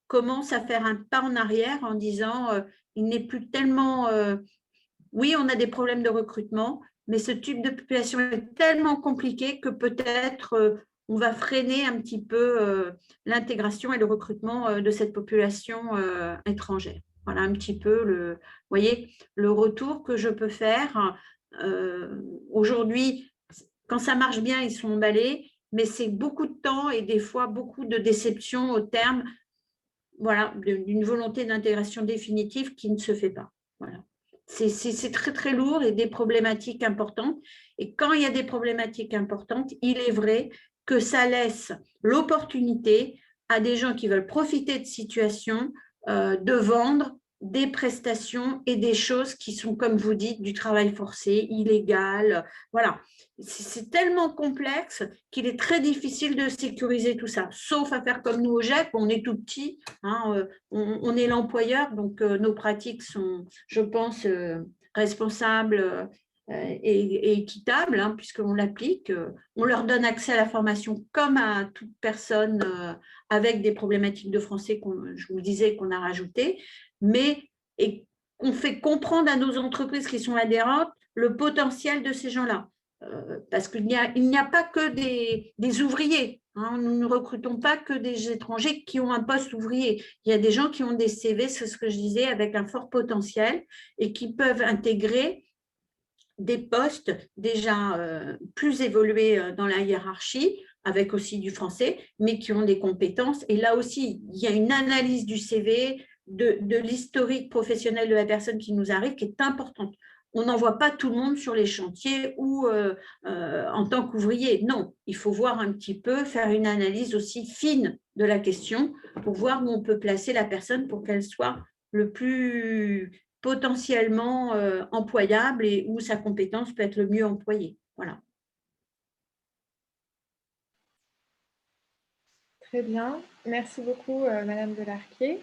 commencent à faire un pas en arrière en disant il n'est plus tellement… oui, on a des problèmes de recrutement, mais ce type de population est tellement compliqué que peut-être on va freiner un petit peu l'intégration et le recrutement de cette population étrangère. Voilà un petit peu vous voyez, le retour que je peux faire. Aujourd'hui, quand ça marche bien, ils sont emballés, mais c'est beaucoup de temps et des fois beaucoup de déception au terme, voilà, d'une volonté d'intégration définitive qui ne se fait pas. Voilà. C'est très, très lourd et des problématiques importantes. Et quand il y a des problématiques importantes, il est vrai que ça laisse l'opportunité à des gens qui veulent profiter de situations de vendre des prestations et des choses qui sont, comme vous dites, du travail forcé, illégal. Voilà. C'est tellement complexe qu'il est très difficile de sécuriser tout ça, sauf à faire comme nous au GEP, on est tout petit, on est l'employeur, donc nos pratiques sont, je pense, responsables et équitables, puisqu'on l'applique. On leur donne accès à la formation comme à toute personne avec des problématiques de français, je vous disais, qu'on a rajoutées, mais on fait comprendre à nos entreprises qui sont adhérentes le potentiel de ces gens-là. Parce qu'il n'y a pas que des ouvriers. Nous ne recrutons pas que des étrangers qui ont un poste ouvrier. Il y a des gens qui ont des CV, c'est ce que je disais, avec un fort potentiel et qui peuvent intégrer des postes déjà plus évolués dans la hiérarchie, avec aussi du français, mais qui ont des compétences. Et là aussi, il y a une analyse du CV, de l'historique professionnel de la personne qui nous arrive, qui est importante. On n'envoie pas tout le monde sur les chantiers ou en tant qu'ouvrier. Non, il faut voir un petit peu, faire une analyse aussi fine de la question pour voir où on peut placer la personne pour qu'elle soit le plus potentiellement employable et où sa compétence peut être le mieux employée. Voilà. Très bien. Merci beaucoup, Madame Delarquier.